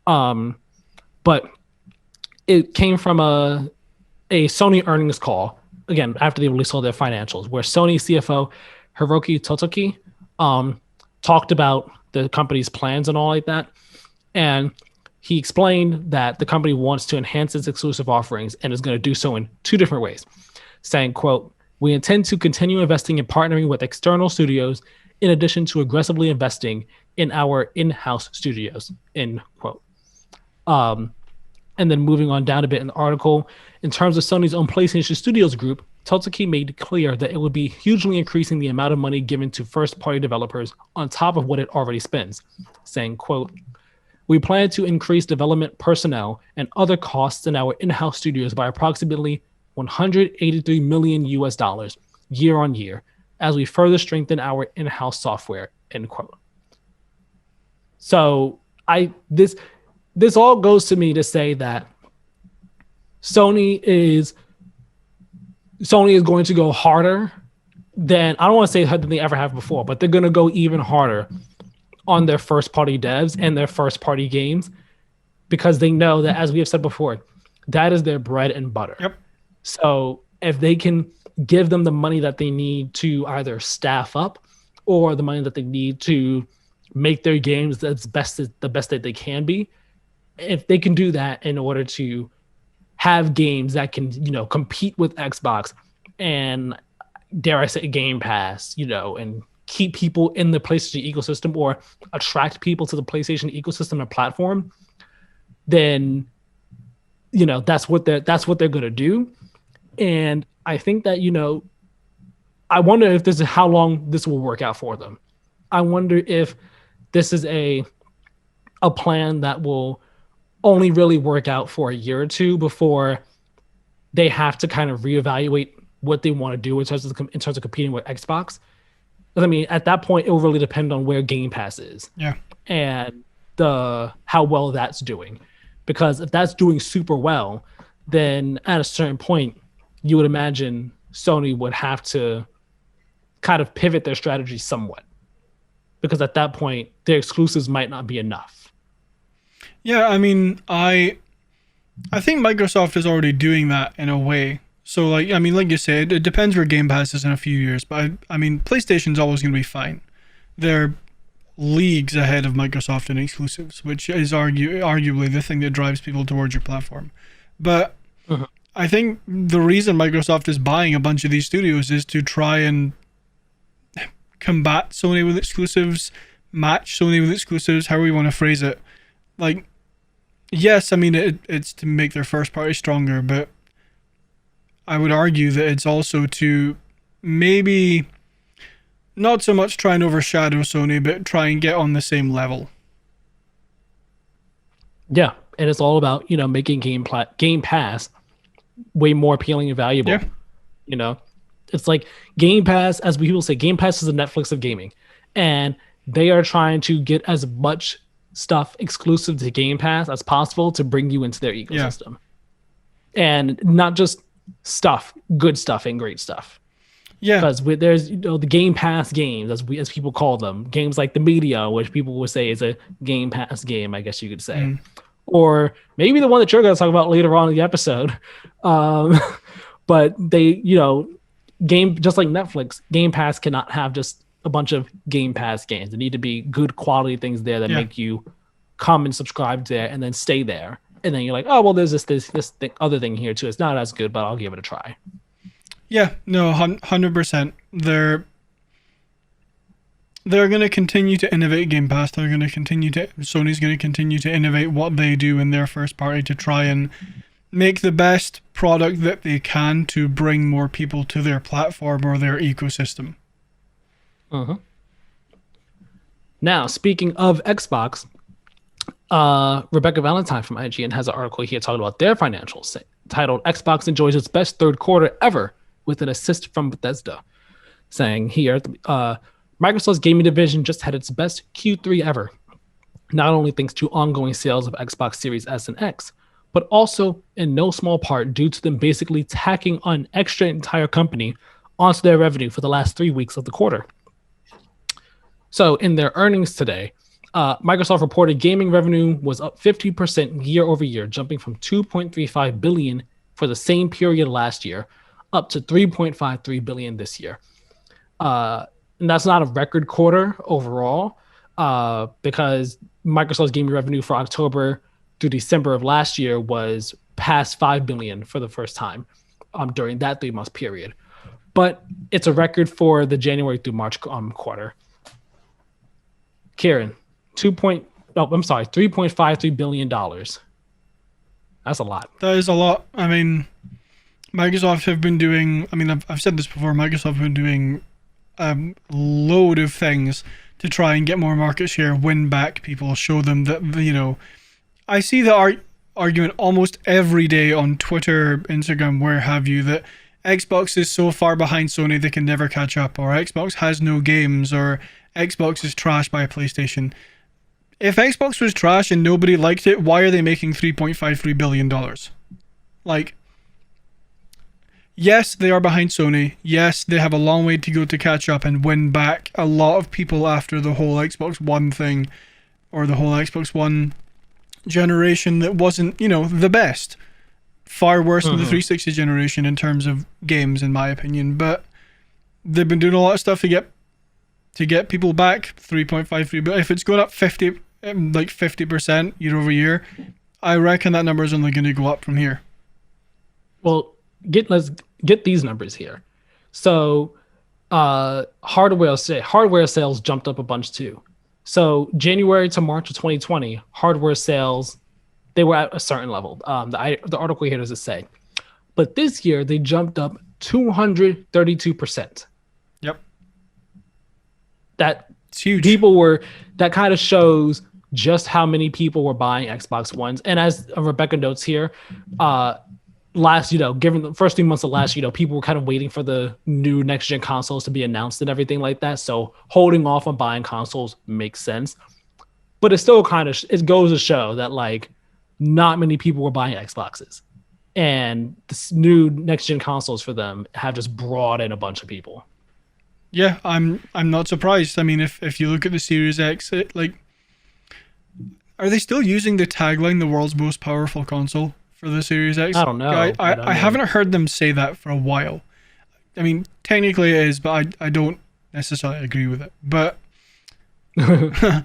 But it came from a Sony earnings call, again, after they released all their financials, where Sony CFO Hiroki Totoki talked about the company's plans and all like that. And he explained that the company wants to enhance its exclusive offerings and is going to do so in two different ways, saying, quote, "We intend to continue investing in partnering with external studios in addition to aggressively investing in our in-house studios," end quote. And then moving on down a bit in the article, in terms of Sony's own PlayStation Studios group, Totoki made clear that it would be hugely increasing the amount of money given to first-party developers on top of what it already spends, saying, quote, "We plan to increase development personnel and other costs in our in-house studios by approximately $183 million year on year as we further strengthen our in-house software," end quote. So this all goes to me to say that Sony is going to go harder than, I don't want to say harder than they ever have before, but they're going to go even harder on their first party devs and their first party games, because they know that, as we have said before, that is their bread and butter. Yep. So if they can give them the money that they need to either staff up or the money that they need to make their games the best that they can be, if they can do that in order to have games that can, compete with Xbox and, dare I say, Game Pass, and keep people in the PlayStation ecosystem or attract people to the PlayStation ecosystem and platform, then, that's what they're going to do. And I think that, I wonder if this is how long this will work out for them. I wonder if this is a plan that will only really work out for a year or two before they have to kind of reevaluate what they want to do in terms of competing with Xbox. I mean, at that point, it will really depend on where Game Pass is, and how well that's doing. Because if that's doing super well, then at a certain point, you would imagine Sony would have to kind of pivot their strategy somewhat, because at that point, their exclusives might not be enough. Yeah, I mean, I think Microsoft is already doing that in a way. So, like you said, it depends where Game Pass is in a few years. But, I mean, PlayStation's always going to be fine. They're leagues ahead of Microsoft in exclusives, which is arguably the thing that drives people towards your platform. But I think the reason Microsoft is buying a bunch of these studios is to try and combat Sony with exclusives, match Sony with exclusives, however you want to phrase it. Like, yes, I mean, it's to make their first party stronger, but I would argue that it's also to maybe not so much try and overshadow Sony, but try and get on the same level. Yeah, and it's all about, making Game Pass way more appealing and valuable. Yeah. It's like Game Pass, as people say, Game Pass is the Netflix of gaming. And they are trying to get as much stuff exclusive to Game Pass as possible to bring you into their ecosystem. And not just stuff, good stuff and great stuff. Yeah. Because there's the Game Pass games, as people call them, games like The Media, which people would say is a Game Pass game, I guess you could say. Or maybe the one that you're going to talk about later on in the episode. But they, just like Netflix, Game Pass cannot have just a bunch of Game Pass games. There need to be good quality things there that make you come and subscribe there and then stay there. And then you're like, oh, well, there's this other thing here too. It's not as good, but I'll give it a try. Yeah, no, 100%. They're going to continue to innovate Game Pass. Sony's going to continue to innovate what they do in their first party to try and make the best product that they can to bring more people to their platform or their ecosystem. Now, speaking of Xbox, Rebecca Valentine from IGN has an article here talking about their financials titled "Xbox Enjoys Its Best Third Quarter Ever with an Assist from Bethesda," saying here, Microsoft's gaming division just had its best Q3 ever, not only thanks to ongoing sales of Xbox Series S and X, but also in no small part due to them basically tacking an extra entire company onto their revenue for the last 3 weeks of the quarter. So in their earnings today, Microsoft reported gaming revenue was up 50% year over year, jumping from 2.35 billion for the same period last year up to 3.53 billion this year. And that's not a record quarter overall, because Microsoft's gaming revenue for October through December of last year was past 5 billion for the first time during that 3-month period. But it's a record for the January through March quarter. Keiran, $3.53 billion. That's a lot. That is a lot. I mean, Microsoft have been doing, I mean, I've said this before, Microsoft have been doing a load of things to try and get more market share, win back people, show them that, you know, I see the argument almost every day on Twitter, Instagram, where have you, that Xbox is so far behind Sony they can never catch up, or Xbox has no games, or Xbox is trashed by a PlayStation. If Xbox was trash and nobody liked it, why are they making $3.53 billion? Like, yes, they are behind Sony. Yes, they have a long way to go to catch up and win back a lot of people after the whole Xbox One thing, or the whole Xbox One generation that wasn't, you know, the best. Far worse than the 360 generation in terms of games, in my opinion. But they've been doing a lot of stuff to get people back. 3.53 billion. If it's going up 50% year over year, I reckon that number is only going to go up from here. Well, let's get these numbers here. So, hardware sales jumped up a bunch too. So January to March of 2020, hardware sales, they were at a certain level. The article here doesn't say, but this year they jumped up 232%. Yep, that's huge. That kind of shows just how many people were buying Xbox Ones. And as Rebecca notes here, given the first 3 months of last, people were kind of waiting for the new next gen consoles to be announced and everything like that. So holding off on buying consoles makes sense, but it still it goes to show that like not many people were buying Xboxes, and this new next gen consoles for them have just brought in a bunch of people. Yeah, I'm not surprised. I mean, if you look at the Series X, are they still using the tagline, the world's most powerful console, for the Series X? I don't know. I haven't heard them say that for a while. I mean, technically it is, but I don't necessarily agree with it. But but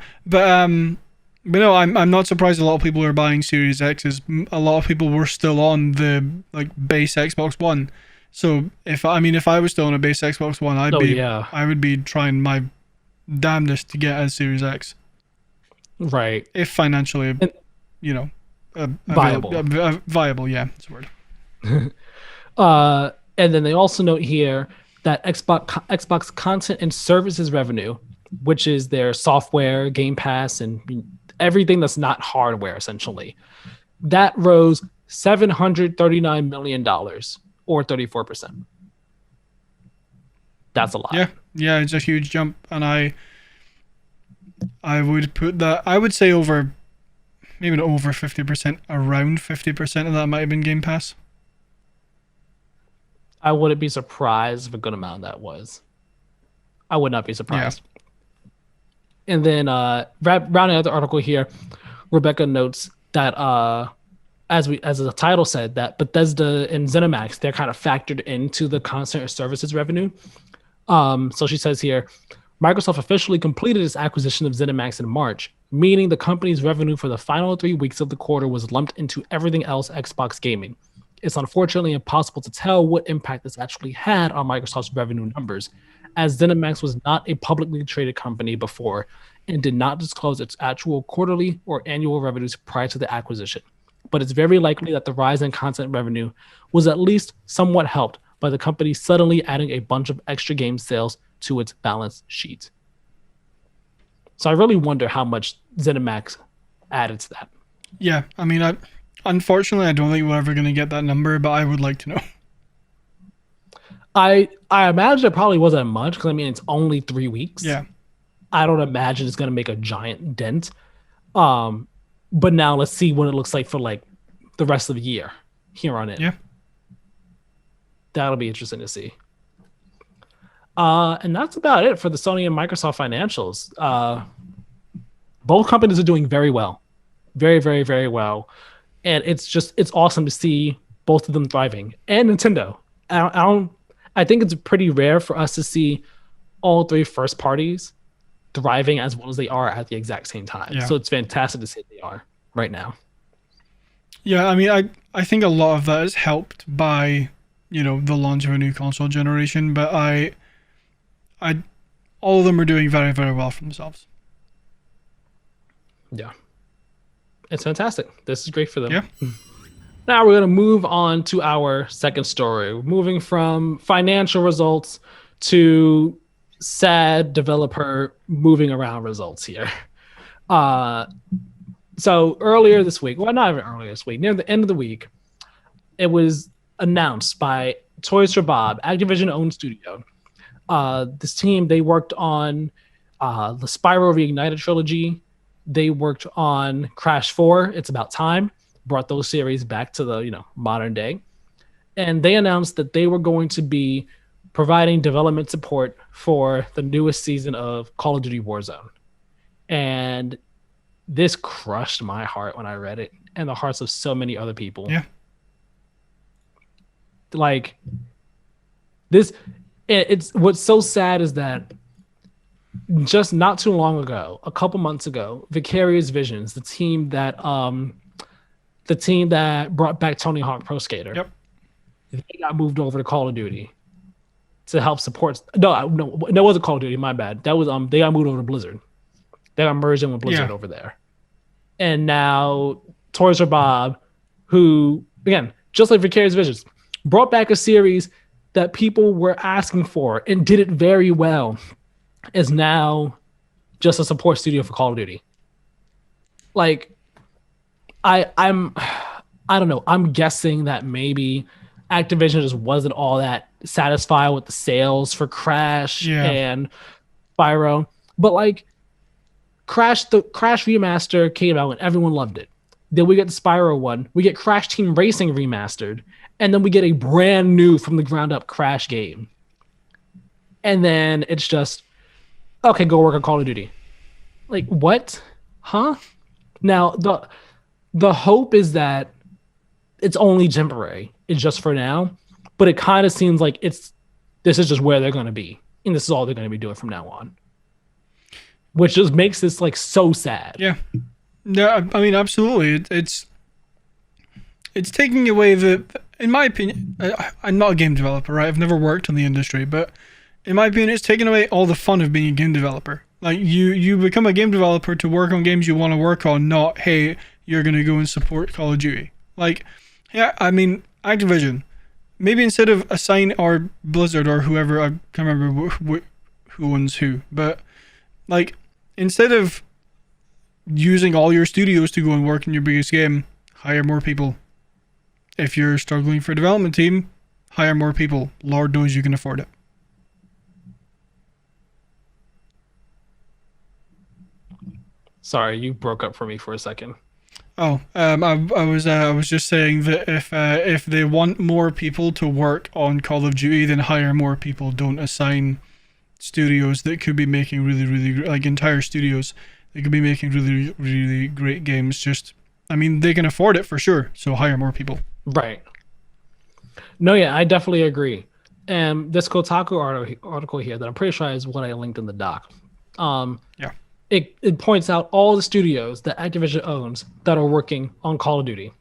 no, I'm not surprised a lot of people are buying Series X's. A lot of people were still on the base Xbox One. So if I was still on a base Xbox One, I would be trying my damnedest to get a Series X. Right. If financially, viable. Viable, yeah, that's the word. And then they also note here that Xbox content and services revenue, which is their software, Game Pass, and everything that's not hardware, essentially, that rose $739 million, or 34%. That's a lot. Yeah, it's a huge jump, and I would put that. I would say maybe not over 50%, around 50% of that might have been Game Pass. I wouldn't be surprised if a good amount of that was. I would not be surprised. Yeah. And then rounding out the article here, Rebecca notes that as the title said, that Bethesda and ZeniMax, they're kind of factored into the content or services revenue. So she says here, Microsoft officially completed its acquisition of ZeniMax in March, meaning the company's revenue for the final 3 weeks of the quarter was lumped into everything else Xbox gaming. It's unfortunately impossible to tell what impact this actually had on Microsoft's revenue numbers, as ZeniMax was not a publicly traded company before and did not disclose its actual quarterly or annual revenues prior to the acquisition. But it's very likely that the rise in content revenue was at least somewhat helped by the company suddenly adding a bunch of extra game sales to its balance sheet. So I really wonder how much ZeniMax added to that. Yeah, I mean, unfortunately, I don't think we're ever going to get that number, but I would like to know. I imagine it probably wasn't much because I mean it's only 3 weeks. Yeah. I don't imagine it's gonna make a giant dent. Um, but now let's see what it looks like for like the rest of the year here on in. Yeah. That'll be interesting to see. And that's about it for the Sony and Microsoft financials. Both companies are doing very well, very, very, very well, and it's awesome to see both of them thriving. And Nintendo, I think it's pretty rare for us to see all three first parties thriving as well as they are at the exact same time. Yeah. So it's fantastic to see they are right now. Yeah, I mean, I think a lot of that is helped by, the launch of a new console generation, but all of them are doing very, very well for themselves. Yeah. It's fantastic. This is great for them. Yeah. Now we're going to move on to our second story. We're moving from financial results to sad developer moving around results here. So earlier this week, well, not even earlier this week, near the end of the week, it was announced by Toys for Bob, Activision-owned studio. This team, they worked on the Spyro Reignited trilogy. They worked on Crash 4, It's About Time, brought those series back to the modern day. And they announced that they were going to be providing development support for the newest season of Call of Duty Warzone. And this crushed my heart when I read it, and the hearts of so many other people. Yeah. Like this, it's what's so sad is that just not too long ago, a couple months ago, Vicarious Visions, the team that brought back Tony Hawk Pro Skater, Yep. they got moved over to Call of Duty to help support. No, that wasn't Call of Duty. My bad. That was they got moved over to Blizzard. They got merged in with Blizzard over there, and now Toys for Bob, who again, just like Vicarious Visions, brought back a series that people were asking for and did it very well, is now just a support studio for Call of Duty. Like, I don't know. I'm guessing that maybe Activision just wasn't all that satisfied with the sales for Crash and Spyro. But like the Crash remaster came out and everyone loved it. Then we get the Spyro one. We get Crash Team Racing remastered. And then we get a brand new from the ground up Crash game. And then it's just, okay, go work on Call of Duty. Like, what? Huh? Now, the hope is that it's only temporary. It's just for now. But it kind of seems like this is just where they're going to be. And this is all they're going to be doing from now on. Which just makes this like so sad. Yeah. Yeah, I mean, absolutely. It's taking away in my opinion, I'm not a game developer, right? I've never worked in the industry, but in my opinion, it's taking away all the fun of being a game developer. Like you become a game developer to work on games you want to work on, not, hey, you're going to go and support Call of Duty. Like, yeah, I mean, Activision, maybe instead of assign or Blizzard or whoever, I can't remember who owns who, but like, instead of using all your studios to go and work in your biggest game, hire more people. If you're struggling for a development team, hire more people. Lord knows you can afford it. Sorry, you broke up for me for a second. Oh, I was just saying that if they want more people to work on Call of Duty, then hire more people. Don't assign studios that could be making really, really, like entire studios that could be making really, really great games. Just, I mean, they can afford it for sure. So hire more people. Right. No, yeah, I definitely agree. And this Kotaku article here that I'm pretty sure is what I linked in the doc. It points out all the studios that Activision owns that are working on Call of Duty.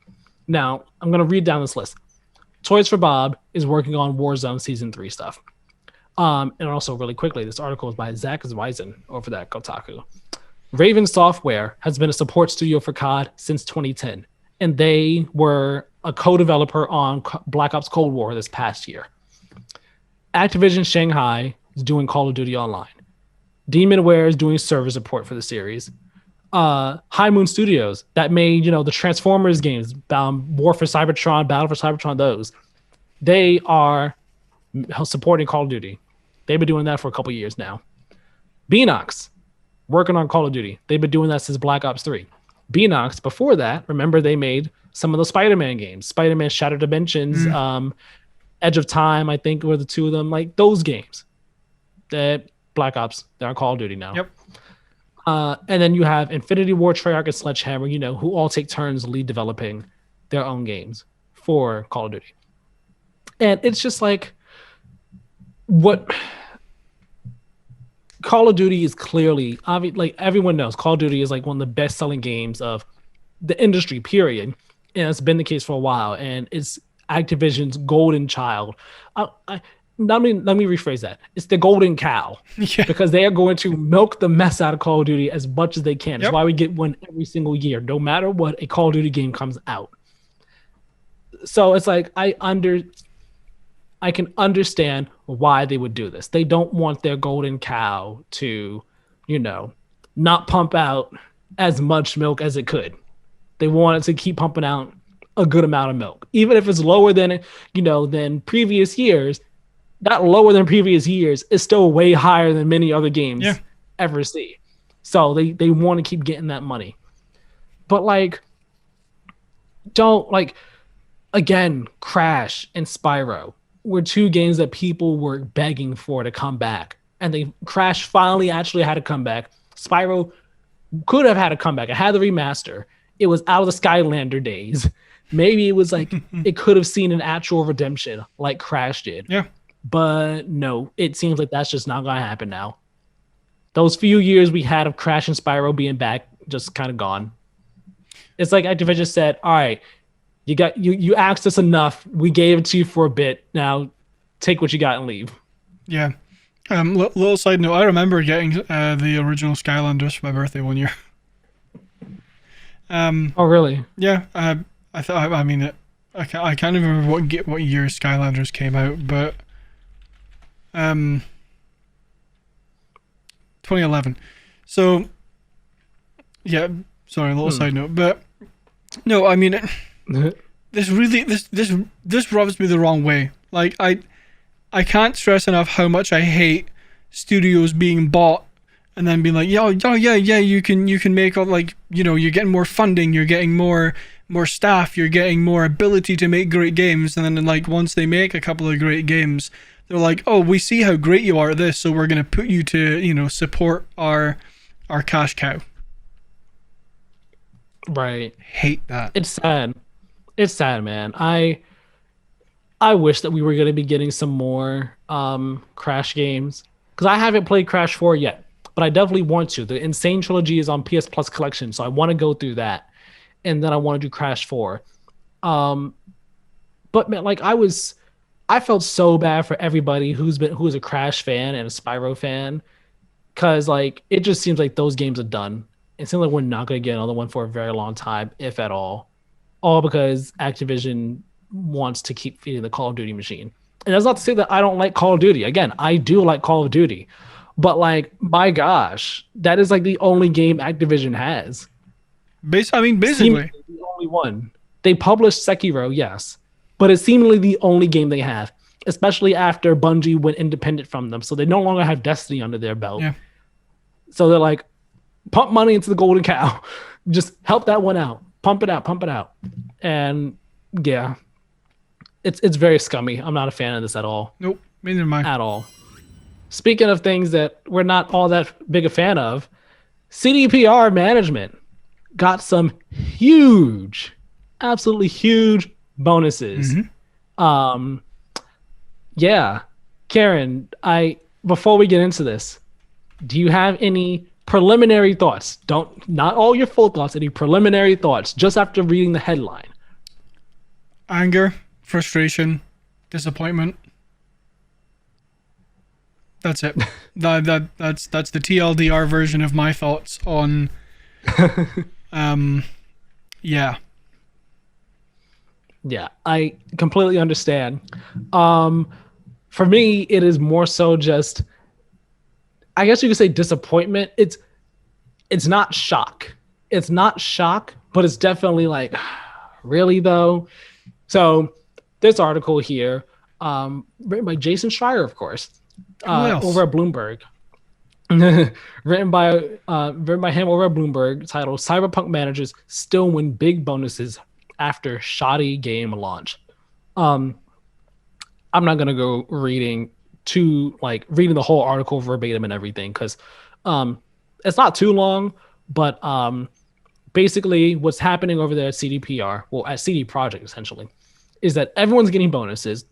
Now, I'm going to read down this list. Toys for Bob is working on Warzone Season 3 stuff. And also, really quickly, this article is by Zach Zweisen over at Kotaku. Raven Software has been a support studio for COD since 2010, and they were a co-developer on Black Ops Cold War this past year. Activision Shanghai is doing Call of Duty Online. Demonware is doing server support for the series. High Moon Studios that made the Transformers games, War for Cybertron, Battle for Cybertron. Those they are supporting Call of Duty. They've been doing that for a couple years now. Beanox, working on Call of Duty. They've been doing that since Black Ops 3. Beanox, before that, remember they made some of the Spider-Man games. Spider-Man Shattered Dimensions, Edge of Time, I think were the two of them. Like those games. That Black Ops, they're on Call of Duty now. Yep. And then you have Infinity Ward, Treyarch, and Sledgehammer, who all take turns lead developing their own games for Call of Duty. And it's just like what Call of Duty is clearly, like everyone knows, Call of Duty is like one of the best-selling games of the industry, period. And it's been the case for a while. And it's Activision's golden child. Let me rephrase that. It's the golden cow because they are going to milk the mess out of Call of Duty as much as they can. That's why we get one every single year, no matter what a Call of Duty game comes out. So it's like I can understand why they would do this. They don't want their golden cow to, not pump out as much milk as it could. They want it to keep pumping out a good amount of milk, even if it's lower than than previous years. That lower than previous years is still way higher than many other games ever see. So they want to keep getting that money. But again, Crash and Spyro were two games that people were begging for to come back. And Crash finally actually had a comeback. Spyro could have had a comeback. It had the remaster. It was out of the Skylander days. Maybe it was like it could have seen an actual redemption like Crash did. Yeah. But no, it seems like that's just not going to happen now. Those few years we had of Crash and Spyro being back just kind of gone. It's like Activision said, all right, you asked us enough. We gave it to you for a bit. Now take what you got and leave. Yeah. Little side note, I remember getting the original Skylanders for my birthday one year. Oh, really? Yeah. I can't even remember what year Skylanders came out, but 2011. So yeah, sorry, a little side note, but no, I mean this rubs me the wrong way. Like I can't stress enough how much I hate studios being bought and then being like, yeah, you can make all, like, you're getting more funding, you're getting more staff, you're getting more ability to make great games, and then like once they make a couple of great games, they're like, oh, we see how great you are at this, so we're gonna put you to support our cash cow. Right. Hate that. It's sad. It's sad, man. I wish that we were gonna be getting some more Crash games, because I haven't played Crash 4 yet, but I definitely want to. The Insane Trilogy is on PS Plus Collection, so I want to go through that. And then I want to do Crash 4. But man, like I felt so bad for everybody who's a Crash fan and a Spyro fan, because like it just seems like those games are done. It seems like we're not going to get another one for a very long time, if at all because Activision wants to keep feeding the Call of Duty machine. And that's not to say that I don't like Call of Duty. Again, I do like Call of Duty, but like, my gosh, that is like the only game Activision has. Basically, the only one. They published Sekiro, yes, but it's seemingly the only game they have, especially after Bungie went independent from them. So they no longer have Destiny under their belt. Yeah. So they're like, pump money into the golden cow. Just help that one out. Pump it out. And yeah, it's very scummy. I'm not a fan of this at all. Nope, neither am I. At all. Speaking of things that we're not all that big a fan of, CDPR management got some absolutely huge bonuses. Mm-hmm. Yeah. Keiran, before we get into this, do you have any preliminary thoughts? Not all your full thoughts, any preliminary thoughts just after reading the headline? Anger, frustration, disappointment. That's it. That's the TLDR version of my thoughts on yeah. Yeah, I completely understand. For me, it is more so just, I guess you could say, disappointment. It's not shock. It's not shock, but it's definitely like, really though? So this article here, written by Jason Schreier, of course, Who else? over at Bloomberg. Written by him over at Bloomberg, titled "Cyberpunk Managers Still Win Big Bonuses After Shoddy Game Launch." Um, I'm not gonna go reading the whole article verbatim and everything because um, it's not too long, but basically what's happening over there at CDPR, well, at CD Projekt essentially, is that everyone's getting bonuses,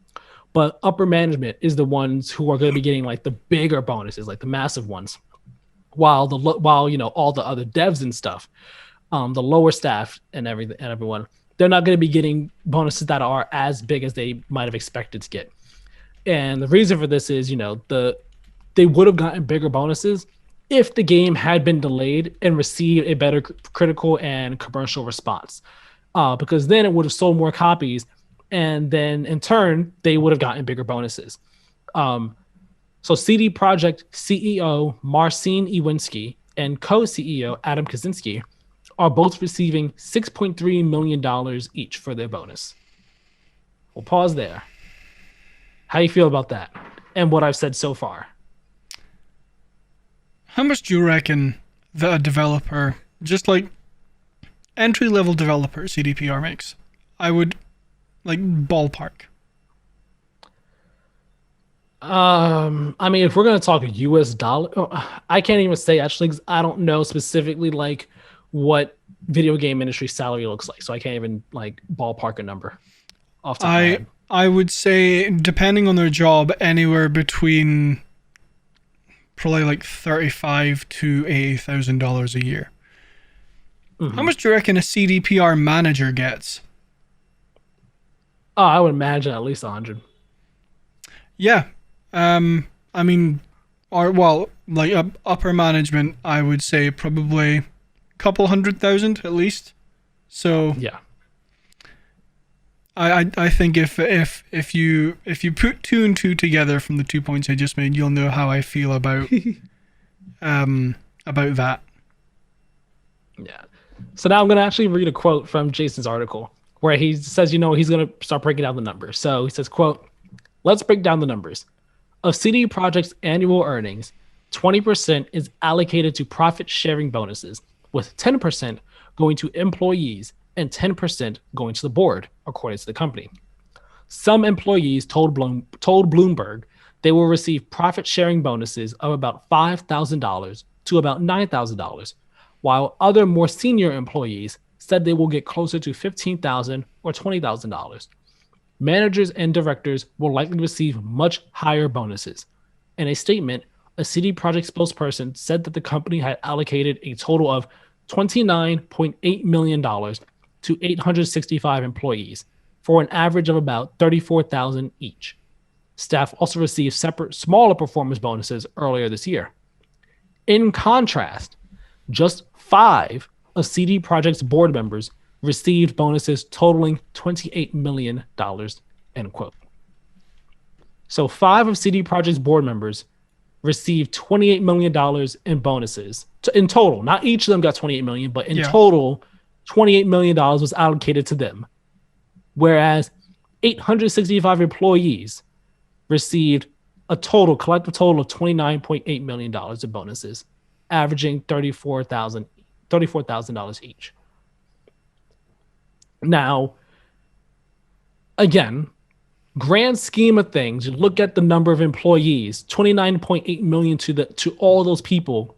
but upper management is the ones who are going to be getting like the bigger bonuses, like the massive ones, while all the other devs and stuff, the lower staff and everyone, they're not going to be getting bonuses that are as big as they might have expected to get. And the reason for this is, they would have gotten bigger bonuses if the game had been delayed and received a better critical and commercial response, because then it would have sold more copies, and then in turn they would have gotten bigger bonuses. So CD Projekt CEO Marcin Iwinski and co-CEO Adam Kaczynski are both receiving $6.3 million each for their bonus. We'll pause there. How do you feel about that and what I've said so far? How much do you reckon that a developer, just like entry-level developer CDPR makes? I would, like, ballpark. I mean, if we're gonna talk US dollar, I can't even say actually because I don't know specifically like what video game industry salary looks like, so I can't even like ballpark a number off the top of my head. I would say, depending on their job, anywhere between probably like $35,000 to $80,000 a year. Mm-hmm. How much do you reckon a CDPR manager gets? Oh, I would imagine at least 100. Yeah. I mean, upper management, I would say probably a couple 100,000 at least. So yeah, I think if you put two and two together from the 2 points I just made, you'll know how I feel about that. Yeah. So now I'm gonna actually read a quote from Jason's article where he says, he's gonna start breaking down the numbers. So he says, "Quote: Let's break down the numbers. Of CD Projekt's annual earnings, 20% is allocated to profit-sharing bonuses, with 10% going to employees and 10% going to the board, according to the company. Some employees told Bloomberg they will receive profit-sharing bonuses of about $5,000 to about $9,000, while other more senior employees said they will get closer to $15,000 or $20,000. Managers and directors will likely receive much higher bonuses." In a statement, a CD Projekt spokesperson said that the company had allocated a total of $29.8 million to 865 employees for an average of about $34,000 each. Staff also received separate, smaller performance bonuses earlier this year. In contrast, just 5 of CD Projekt's board members received bonuses totaling $28 million, end quote. So 5 of CD Projekt's board members received $28 million in bonuses in total. Not each of them got $28 million, but in total, $28 million was allocated to them. Whereas 865 employees received a collective total of $29.8 million in bonuses, averaging $34,000 each. Now, again, grand scheme of things, you look at the number of employees, 29.8 million to all those people.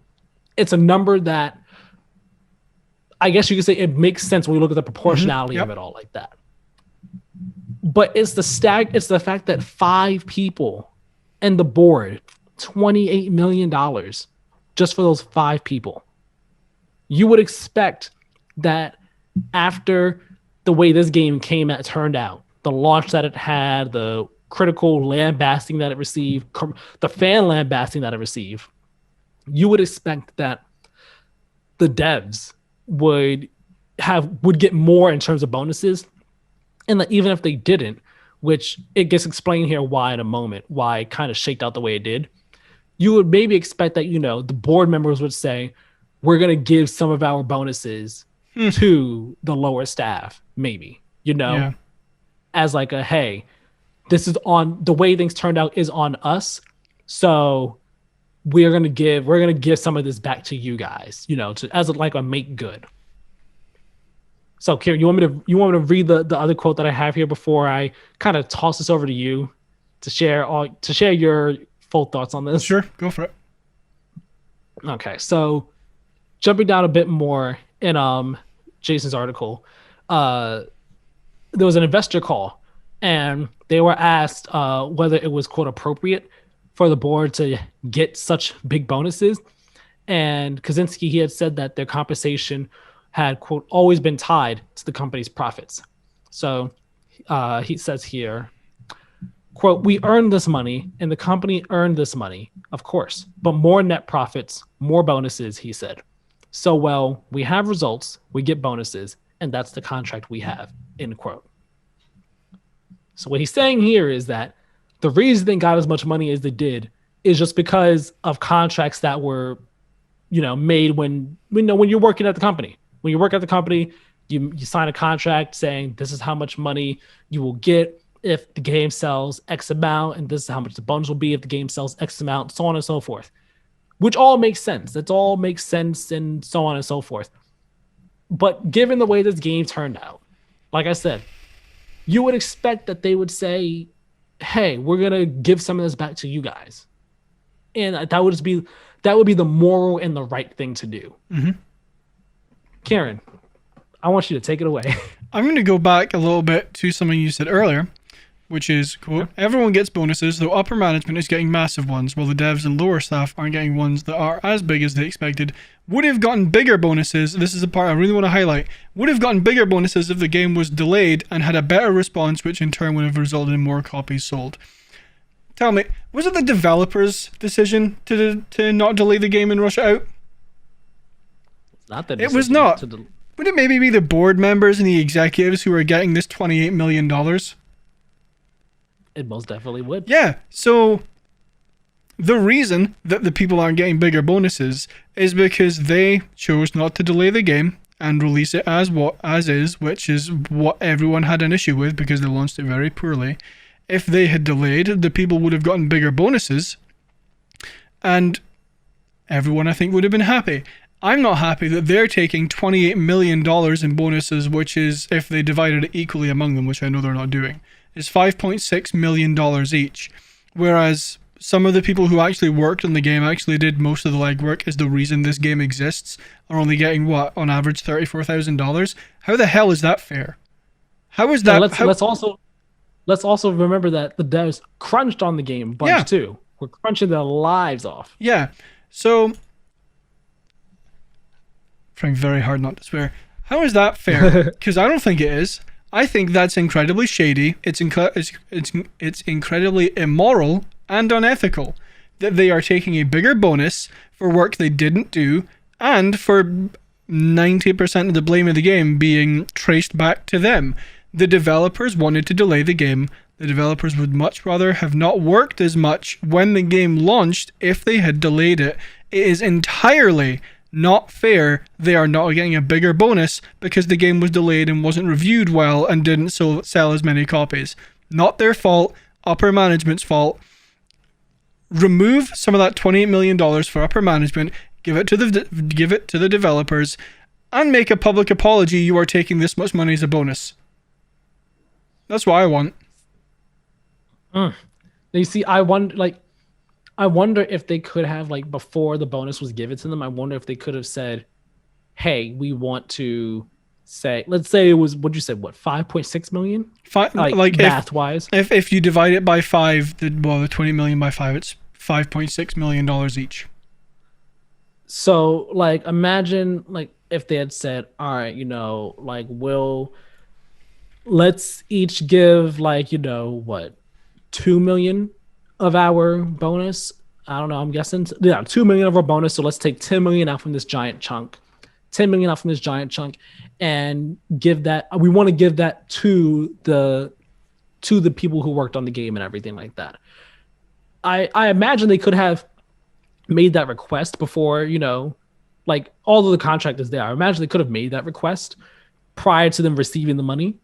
It's a number that I guess you could say it makes sense when we look at the proportionality of it all like that. But it's the fact that 5 people and the board, $28 million just for those 5 people. You would expect that after the way this game turned out, the launch that it had, the critical lambasting that it received, the fan lambasting that it received, you would expect that the devs would get more in terms of bonuses, and that even if they didn't, which it gets explained here why in a moment, why it kind of shaked out the way it did, you would maybe expect that the board members would say, we're going to give some of our bonuses to the lower staff, maybe, as like a, hey, this is on the way things turned out is on us. So we're gonna give some of this back to you guys, as like a make good. So Kieran, you want me to read the other quote that I have here before I kind of toss this over to you to share your full thoughts on this? Sure, go for it. Okay, so jumping down a bit more in Jason's article, there was an investor call, and they were asked whether it was quote appropriate for the board to get such big bonuses, and Kaczynski, he had said that their compensation had quote always been tied to the company's profits. So he says here, quote, we earned this money and the company earned this money, of course, but more net profits, more bonuses, he said. So, well, we have results, we get bonuses, and that's the contract we have, end quote. So what he's saying here is that the reason they got as much money as they did is just because of contracts that were, made when you're working at the company. When you work at the company, you sign a contract saying this is how much money you will get if the game sells X amount, and this is how much the bonus will be if the game sells X amount, so on and so forth. Which all makes sense. That all makes sense, and so on and so forth. But given the way this game turned out, like I said, you would expect that they would say, hey, we're going to give some of this back to you guys. And that would be the moral and the right thing to do. Mm-hmm. Kieran, I want you to take it away. I'm going to go back a little bit to something you said earlier, which is, quote, everyone gets bonuses, though upper management is getting massive ones, while the devs and lower staff aren't getting ones that are as big as they expected. Would have gotten bigger bonuses, this is the part I really want to highlight, would have gotten bigger bonuses if the game was delayed and had a better response, which in turn would have resulted in more copies sold. Tell me, was it the developers' decision to not delay the game and rush it out? Not that it was not. Would it maybe be the board members and the executives who are getting this $28 million? It most definitely would. Yeah, so the reason that the people aren't getting bigger bonuses is because they chose not to delay the game and release it as is, which is what everyone had an issue with because they launched it very poorly. If they had delayed, the people would have gotten bigger bonuses, and everyone, I think, would have been happy. I'm not happy that they're taking $28 million in bonuses, which is, if they divided it equally among them, which I know they're not doing, is $5.6 million each. Whereas some of the people who actually worked on the game, actually did most of the legwork, is the reason this game exists, are only getting, what, on average $34,000? How the hell is that fair? How is that? Let's also remember that the devs crunched on the game a bunch too. We're crunching their lives off. Yeah. So, trying very hard not to swear. How is that fair? Because I don't think it is. I think that's incredibly shady. It's incredibly immoral and unethical that they are taking a bigger bonus for work they didn't do, and for 90% of the blame of the game being traced back to them. The developers wanted to delay the game. The developers would much rather have not worked as much when the game launched if they had delayed it. It is entirely not fair they are not getting a bigger bonus because the game was delayed and wasn't reviewed well and didn't sell as many copies. Not their fault, upper management's fault. Remove some of that $28 million for upper management, give it to the developers, and make a public apology you are taking this much money as a bonus. That's what I want. You see, I wonder if they could have, like, before the bonus was given to them, I wonder if they could have said, hey, we want to say, let's say it was, what'd you say, what, 5.6 million? Like math wise. If you divide it by 5, the 20 million by 5, it's $5.6 million each. So, like, imagine, like, if they had said, all right, like, let's each give, like, what, 2 million of our bonus. I don't know, I'm guessing 2 million of our bonus. So let's take 10 million out from this giant chunk, and give that. We want to give that to the people who worked on the game and everything like that. I imagine they could have made that request before, like, all of the contract is there. I imagine they could have made that request prior to them receiving the money.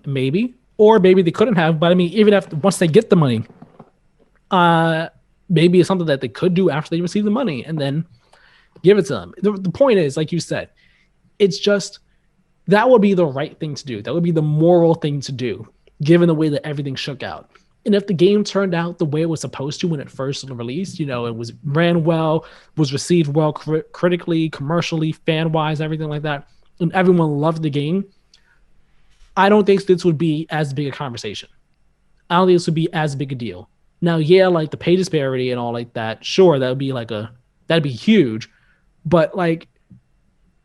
Maybe. or maybe they couldn't have. But I mean, even if once they get the money, maybe it's something that they could do after they receive the money and then give it to them. The point is, like you said, it's just that would be the right thing to do. That would be the moral thing to do, given the way that everything shook out. And if the game turned out the way it was supposed to when it first released, it was ran well, was received well critically, commercially, fan-wise, everything like that, and everyone loved the game, I don't think this would be as big a conversation. I don't think this would be as big a deal. Now, yeah, like the pay disparity and all like that, sure, that'd be huge, but like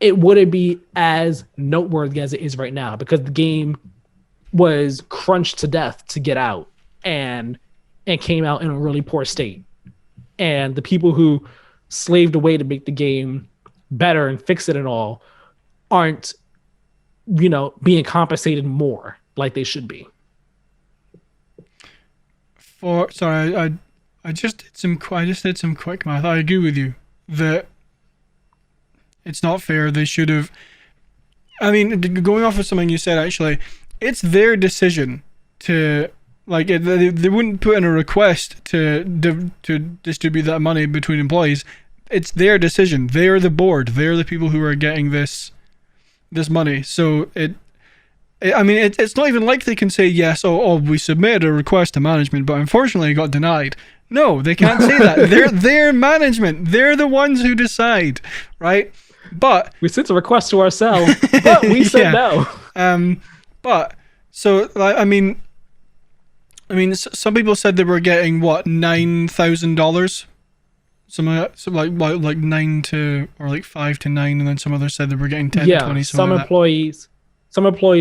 it wouldn't be as noteworthy as it is right now because the game was crunched to death to get out and came out in a really poor state. And the people who slaved away to make the game better and fix it and all aren't, being compensated more like they should be. I just did some quick math. I agree with you that it's not fair. They should have. I mean, going off of something you said, actually, it's their decision to they wouldn't put in a request to distribute that money between employees. It's their decision. They're the board. They're the people who are getting this money. So it's not even like they can say yes. We submitted a request to management, but unfortunately it got denied. No, they can't say that. They're management. They're the ones who decide, right? But we sent a request to ourselves, but we said no. Some people said they were getting what, $9,000, something like 9 to or like 5 to 9, and then some others said they were getting 10 to 20. Some employees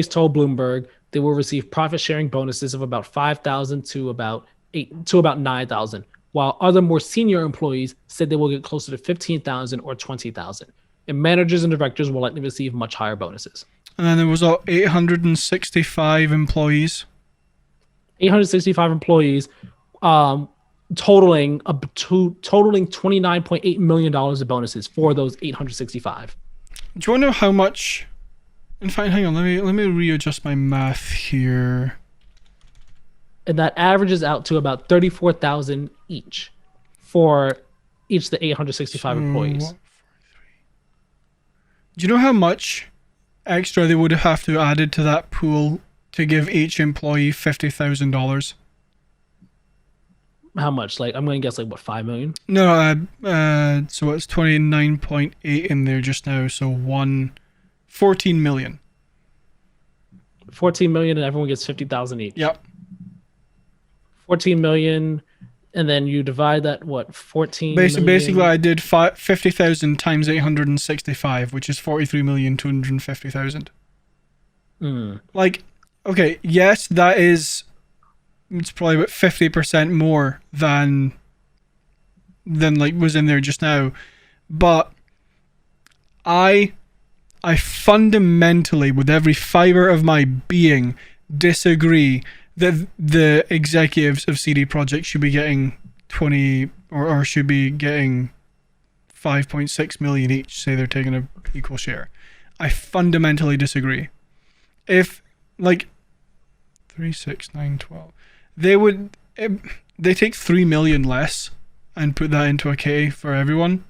told Bloomberg they will receive profit sharing bonuses of about 5,000 to about 9,000, while other more senior employees said they will get closer to 15,000 or 20,000. And managers and directors will likely receive much higher bonuses. And then there was 865 employees. 865 employees, totaling $29.8 million of bonuses for those 865. Do you want to know how much? In fact, hang on. Let me readjust my math here. And that averages out to about 34,000 each for each of the 865 employees. Do you know how much extra they would have to added to that pool to give each employee $50,000? How much? Like, I'm going to guess like what, 5 million? No, so it's 29.8 in there just now. So 14 million. 14 million and everyone gets 50,000 each. Yep. 14 million, and then you divide that, what, 14 Basically, I did 50,000 times 865, which is 43,250,000. Like, okay, yes, it's probably about 50% more than like was in there just now, but I fundamentally, with every fiber of my being, disagree that the executives of CD Projekt should be getting 20 or should be getting 5.6 million each. Say they're taking an equal share. I fundamentally disagree. If like 3, 6, 9, 12, they take 3 million less and put that into a K for everyone.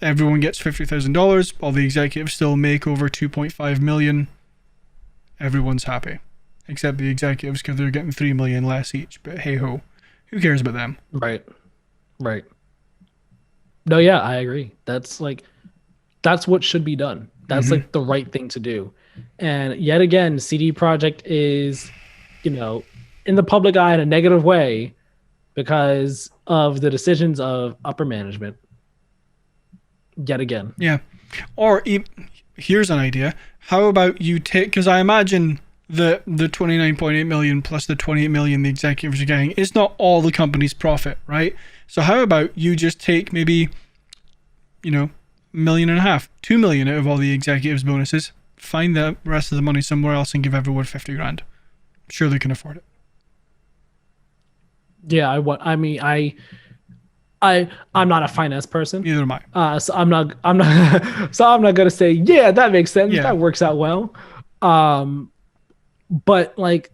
Everyone gets $50,000. All the executives still make over 2.5 million. Everyone's happy. Except the executives, because they're getting 3 million less each. But hey ho, who cares about them? Right. No, yeah, I agree. That's what should be done. That's like the right thing to do. And yet again, CD Projekt is, in the public eye in a negative way because of the decisions of upper management. Yet again. Yeah. Or here's an idea. How about you take, because I imagine the 29.8 million plus the 28 million the executives are getting is not all the company's profit, right? So how about you just take maybe, $1.5 million, 2 million out of all the executives' bonuses, find the rest of the money somewhere else and give everyone 50 grand. I'm sure they can afford it. Yeah, I'm not a finance person. Neither am I. So I'm not gonna say, yeah, that makes sense. Yeah. That works out well. But like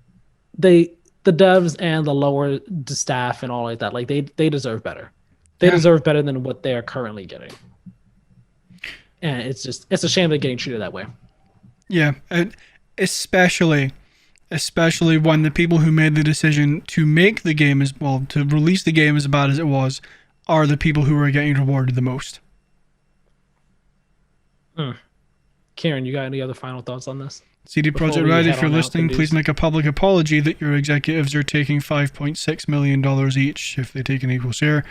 the devs and the staff and all like that, like they deserve better. They Yeah. deserve better than what they are currently getting. And it's a shame they're getting treated that way. Yeah, especially especially when the people who made the decision to make the game as well, to release the game as bad as it was, are the people who are getting rewarded the most. Keiran, you got any other final thoughts on this? CD Before Projekt we Red, head if you're on out listening, the please news. make a public apology that your executives are taking $5.6 million each if they take an equal share.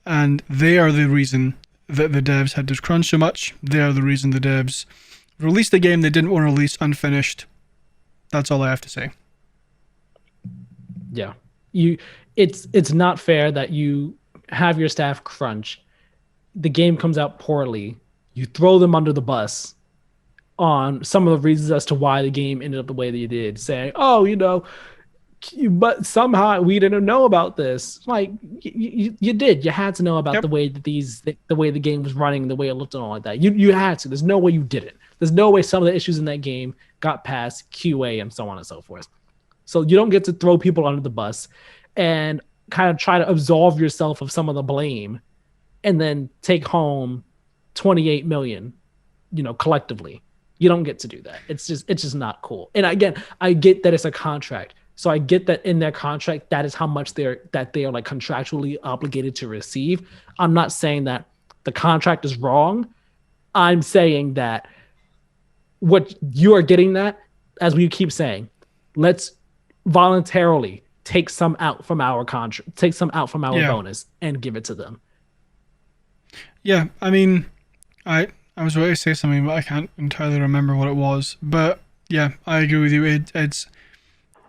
And they are the reason that the devs had to crunch so much. They are the reason the devs released the game they didn't want to release unfinished. That's all I have to say. Yeah. It's not fair that you have your staff crunch. The game comes out poorly. You throw them under the bus on some of the reasons as to why the game ended up the way that it did, saying, "Oh, but somehow we didn't know about this." Like you did. You had to know about Yep. the way that the way the game was running, the way it looked, and all like that. You had to. There's no way you didn't. There's no way some of the issues in that game got past QA and so on and so forth. So you don't get to throw people under the bus and kind of try to absolve yourself of some of the blame and then take home 28 million, collectively. You don't get to do that. It's just not cool. And again, I get that it's a contract. So I get that in their contract, that is how much they are like contractually obligated to receive. I'm not saying that the contract is wrong. I'm saying that what you are getting, that, as we keep saying, let's voluntarily take some out from our contract, take some out from our bonus and give it to them. Yeah, I mean, I was ready to say something, but I can't entirely remember what it was. But yeah, I agree with you. It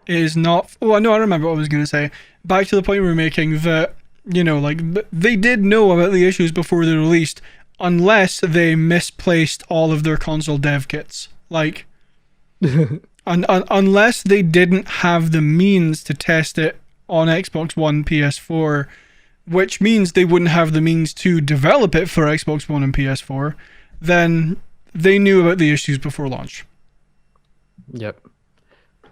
is not. Oh, no, I remember what I was going to say. Back to the point we were making that, like, they did know about the issues before they released, unless they misplaced all of their console dev kits. Like, unless they didn't have the means to test it on Xbox One, PS4, which means they wouldn't have the means to develop it for Xbox One and PS4, then they knew about the issues before launch. Yep.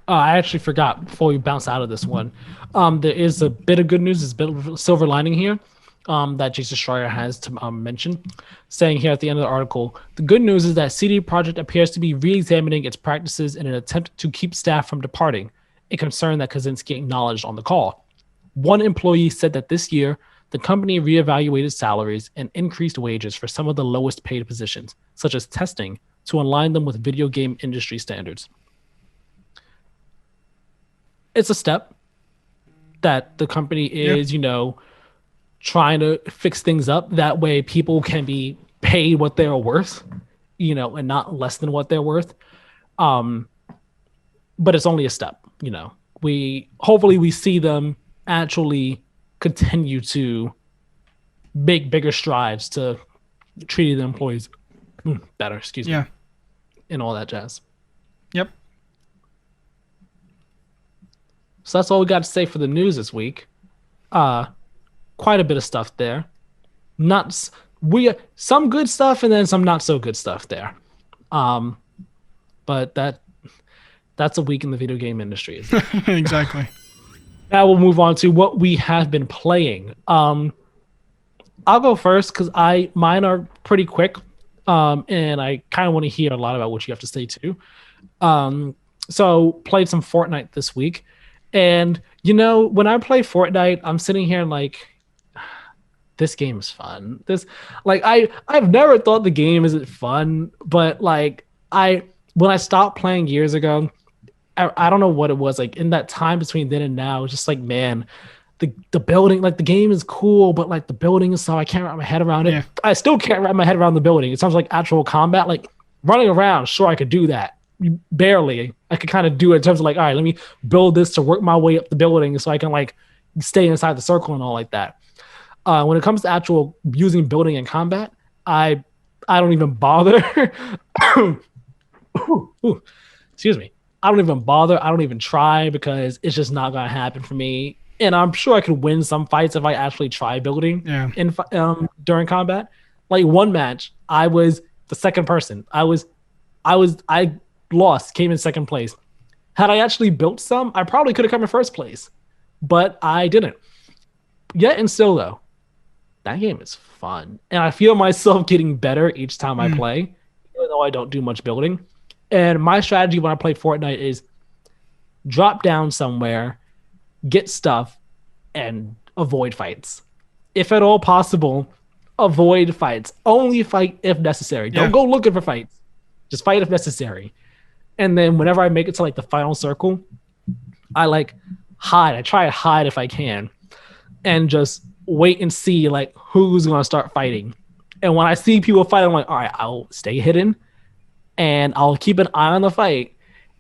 I actually forgot before we bounce out of this one. There is a bit of good news, there's a bit of silver lining here that Jason Schreier has to mention, saying here at the end of the article, the good news is that CD Projekt appears to be re-examining its practices in an attempt to keep staff from departing, a concern that Kaczynski acknowledged on the call. One employee said that this year, the company reevaluated salaries and increased wages for some of the lowest paid positions, such as testing, to align them with video game industry standards. It's a step that the company is, trying to fix things up. That way people can be paid what they're worth, and not less than what they're worth. But it's only a step, hopefully we see them actually continue to make bigger strides to treating the employees better, me, and all that jazz. Yep. So that's all we got to say for the news this week. Quite a bit of stuff there. Some good stuff and then some not so good stuff there. But that's a week in the video game industry, isn't it? Exactly. Now we'll move on to what we have been playing. I'll go first because mine are pretty quick, and I kind of want to hear a lot about what you have to say too. So played some Fortnite this week, and when I play Fortnite, I'm sitting here and like, this game is fun. I've never thought the game isn't fun, but like when I stopped playing years ago, I don't know what it was, like in that time between then and now, it's just like, man, the building, like the game is cool, but like the building is, so I can't wrap my head around it. Yeah. I still can't wrap my head around the building. It sounds like actual combat, like running around. Sure, I could do that. Barely. I could kind of do it in terms of like, all right, let me build this to work my way up the building so I can like stay inside the circle and all like that. When it comes to actual using building and combat, I don't even bother. Excuse me. I don't even bother. I don't even try because it's just not going to happen for me. And I'm sure I could win some fights if I actually try building during combat. Like one match, I was the second person. I lost, came in second place. Had I actually built some, I probably could have come in first place, but I didn't. Yet and still, though, that game is fun. And I feel myself getting better each time I Mm. play, even though I don't do much building. And my strategy when I play Fortnite is drop down somewhere, get stuff, and avoid fights. If at all possible, avoid fights. Only fight if necessary. Yeah. Don't go looking for fights. Just fight if necessary. And then whenever I make it to like the final circle, I like hide. I try to hide if I can, and just wait and see like who's gonna start fighting. And when I see people fight, I'm like, all right, I'll stay hidden and I'll keep an eye on the fight.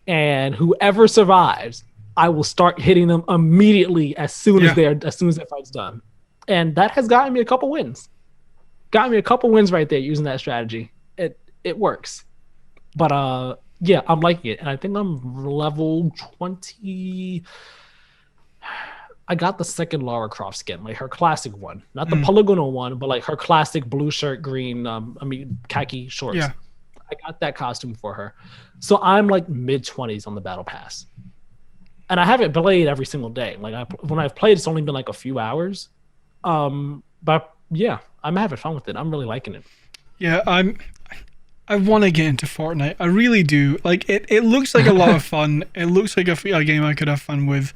And whoever survives, I will start hitting them immediately as soon as the fight's done. And that has gotten me a couple wins. Got me a couple wins right there using that strategy. It works. But yeah, I'm liking it. And I think I'm level 20. I got the second Lara Croft skin, like her classic one, not the polygonal one, but like her classic blue shirt, green, khaki shorts. Yeah. I got that costume for her. So I'm like mid 20s on the battle pass. And I haven't played every single day. Like when I've played, it's only been like a few hours. But yeah, I'm having fun with it. I'm really liking it. Yeah, I want to get into Fortnite. I really do. Like it looks like a lot of fun. It looks like a game I could have fun with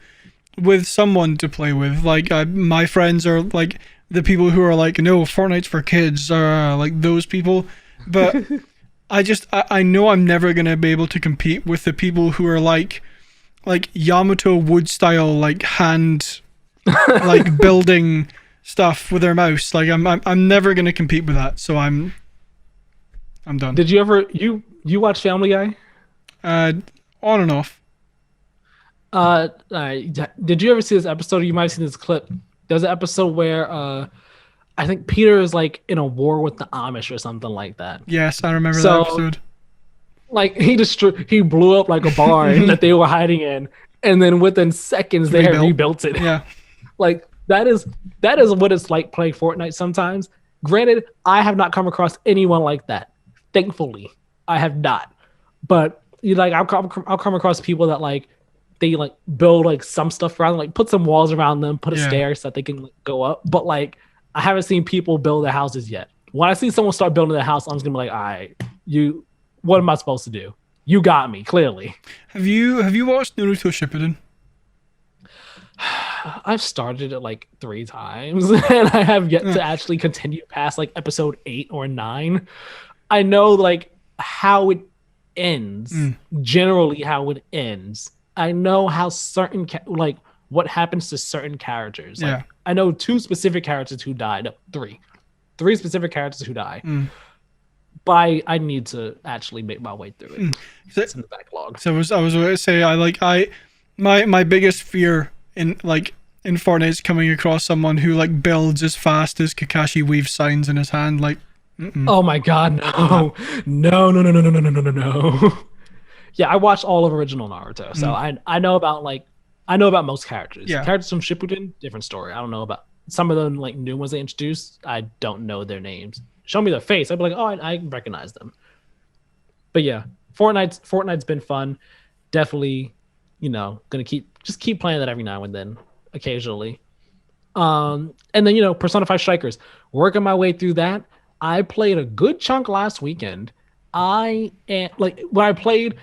someone to play with. Like my friends are like the people who are like, no, Fortnite's for kids, like those people. But I know I'm never gonna be able to compete with the people who are like Yamato Wood style, like hand like building stuff with their mouse. Like I'm never gonna compete with that. So I'm done. Did you ever you watch Family Guy? On and off. Did you ever see this episode? Or you might have seen this clip. There's an episode where I think Peter is like in a war with the Amish or something like that. Yes, I remember that episode. Like he blew up like a barn that they were hiding in, and then within seconds they had rebuilt it. Yeah. Like that is what it's like playing Fortnite sometimes. Granted, I have not come across anyone like that. Thankfully, I have not. But I'll come across people that like they like build like some stuff around them, like put some walls around them, put a stair so that they can like, go up. But like I haven't seen people build their houses yet. When I see someone start building their house, I'm just gonna be like, all right, what am I supposed to do? You got me, clearly. Have you watched Naruto Shippuden? I've started it like 3 times and I have yet to actually continue past like episode 8 or 9. I know like how it ends, generally how it ends. I know how certain like what happens to certain characters. Like, I know 2 specific characters who died. No, 3 specific characters who die. But I need to actually make my way through it. It's in the backlog. So I was going to say my biggest fear in Fortnite is coming across someone who like builds as fast as Kakashi weaves signs in his hand. Like, oh my god, no. No. Yeah, I watched all of original Naruto, so I know about most characters. Yeah. Characters from Shippuden, different story. I don't know about some of them like new ones they introduced. I don't know their names. Show me their face, I'd be like, oh, I recognize them. But yeah, Fortnite's been fun. Definitely, gonna keep playing that every now and then, occasionally. And then Persona 5 Strikers, working my way through that. I played a good chunk last weekend. When I played,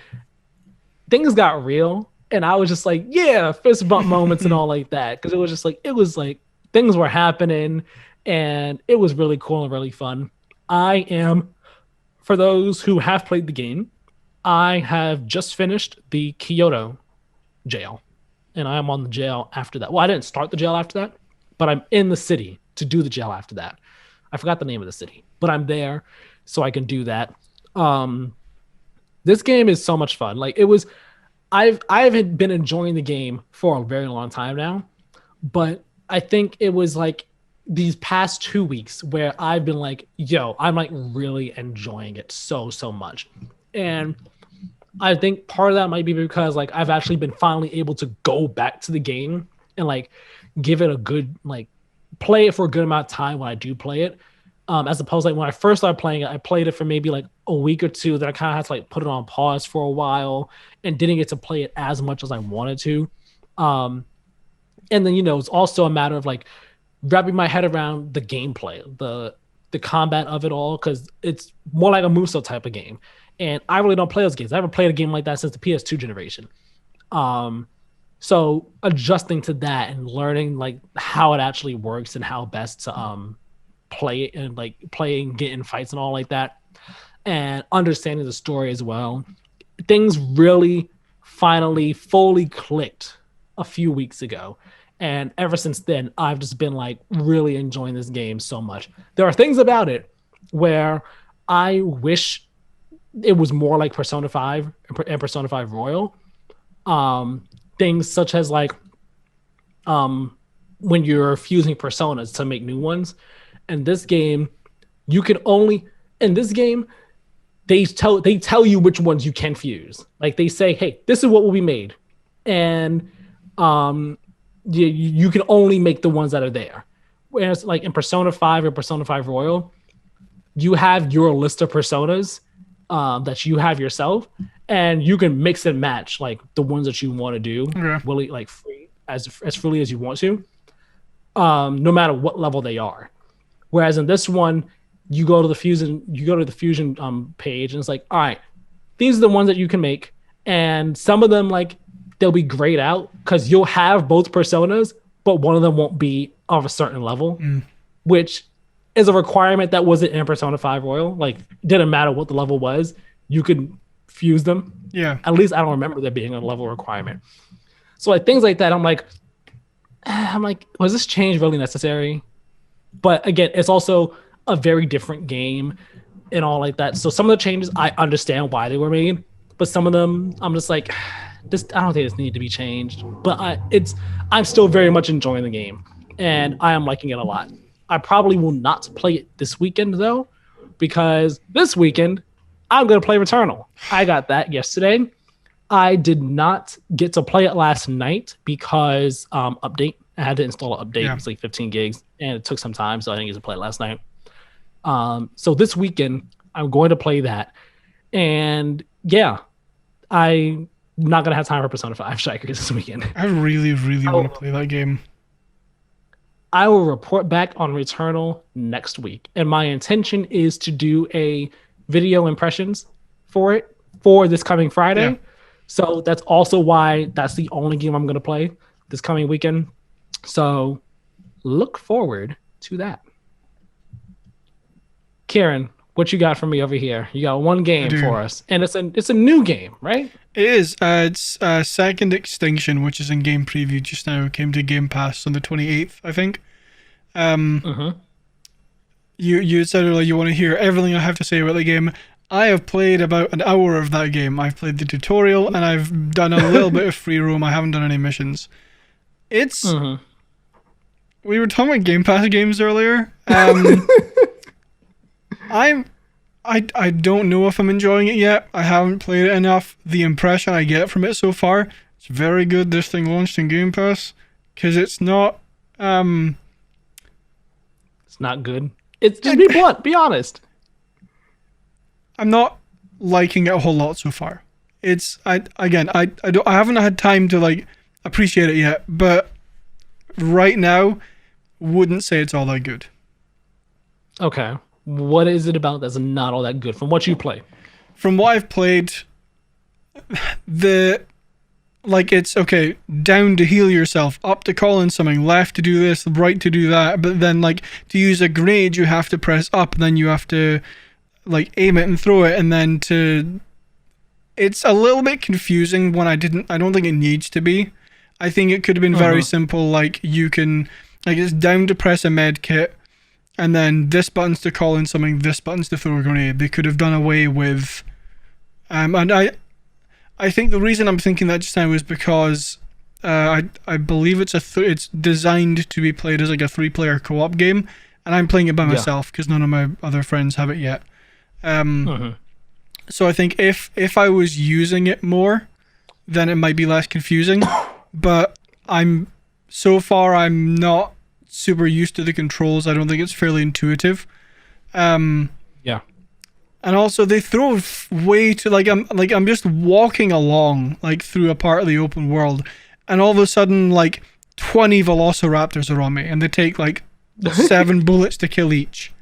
things got real, and I was just like, yeah, fist bump moments and all like that, because it was like things were happening, and it was really cool and really fun. For those who have played the game, I have just finished the Kyoto jail, and I am on the jail after that. Well, I didn't start the jail after that, but I'm in the city to do the jail after that. I forgot the name of the city, but I'm there so I can do that. This game is so much fun. Like I've been enjoying the game for a very long time now, but I think it was like these past 2 weeks where I've been like, yo, I'm like really enjoying it so much. And I think part of that might be because like I've actually been finally able to go back to the game and like give it a good, like play it for a good amount of time when I do play it. As opposed to like when I first started playing it, I played it for maybe like a week or two. Then I kind of had to like put it on pause for a while and didn't get to play it as much as I wanted to. Um, and then it's also a matter of like wrapping my head around the gameplay, the combat of it all, because it's more like a Muso type of game. And I really don't play those games. I haven't played a game like that since the PS2 generation. Um, so adjusting to that and learning like how it actually works and how best to play it and like playing, get in fights and all like that, and understanding the story as well. Things really finally fully clicked a few weeks ago. And ever since then, I've just been like really enjoying this game so much. There are things about it where I wish it was more like Persona 5 and Persona 5 Royal. Things such as like when you're fusing personas to make new ones. And this game, you can only in this game, they tell you which ones you can fuse. Like they say, hey, this is what will be made. And you can only make the ones that are there. Whereas like in Persona 5 or Persona 5 Royal, you have your list of personas that you have yourself, and you can mix and match like the ones that you want to do, really like free as freely as you want to, no matter what level they are. Whereas in this one, you go to the fusion page, and it's like, all right, these are the ones that you can make, and some of them like they'll be grayed out because you'll have both personas, but one of them won't be of a certain level, which is a requirement that wasn't in Persona 5 Royal. Like, didn't matter what the level was, you could fuse them. Yeah. At least I don't remember there being a level requirement. So like things like that, I'm like, was this change really necessary? But again, it's also a very different game and all like that. So some of the changes, I understand why they were made, but some of them, I'm just like, I don't think this need to be changed. But I'm still very much enjoying the game, and I am liking it a lot. I probably will not play it this weekend though, because this weekend I'm going to play Returnal. I got that yesterday. I did not get to play it last night because update. I had to install an update. Yeah. It's like 15 gigs, and it took some time, so I didn't get to play it last night. So this weekend I'm going to play that, and yeah, I'm not going to have time for Persona 5 Strikers this weekend. I really want to play that game. I will report back on Returnal next week, and my intention is to do a video impressions for it for this coming Friday. Yeah. So that's also why that's the only game I'm going to play this coming weekend. So look forward to that. Keiran, what you got for me over here? You got one game for us, and it's a new game, right? It is. It's Second Extinction, which is in game preview just now. It came to Game Pass on the 28th, I think. You said earlier you want to hear everything I have to say about the game. I have played about an hour of that game. I've played the tutorial, and I've done a little bit of free roam. I haven't done any missions. It's... We were talking about Game Pass games earlier. I don't know if I'm enjoying it yet. I haven't played it enough. The impression I get from it so far, it's very good. This thing launched in Game Pass, because it's not. It's not good. It's just be blunt. Be honest. I'm not liking it a whole lot so far. I haven't had time to like appreciate it yet, but right now, wouldn't say it's all that good. Okay. What is it about that's not all that good from what you play? From what I've played, it's okay, down to heal yourself, up to call in something, left to do this, right to do that, but then like to use a grenade you have to press up, and then you have to like aim it and throw it, and then it's a little bit confusing when I don't think it needs to be. I think it could have been very simple, like you can, like it's down to press a med kit, and then this button's to call in something, this button's to throw a grenade. They could have done away with, and I think the reason I'm thinking that just now is because I believe it's designed to be played as like a 3-player co-op game, and I'm playing it by myself because none of my other friends have it yet. So I think if I was using it more, then it might be less confusing. But I'm not super used to the controls. I don't think it's fairly intuitive. Yeah. And also they throw way too I'm just walking along like through a part of the open world, and all of a sudden like 20 velociraptors are on me, and they take like 7 bullets to kill each.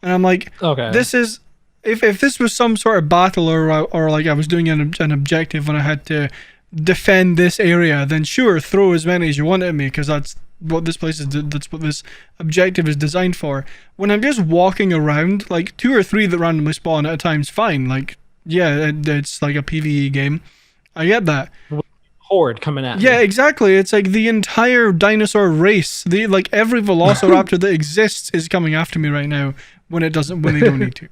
And I'm like, Okay. this is if this was some sort of battle, or like I was doing an objective and I had to defend this area, then sure, throw as many as you want at me, because that's what this objective is designed for. When I'm just walking around, like 2 or 3 that randomly spawn at a time is fine. Like, yeah, it's like a PvE game. I get that. Horde coming at Yeah, me. exactly. It's like the entire dinosaur race. Like every velociraptor that exists is coming after me right now when they don't need to.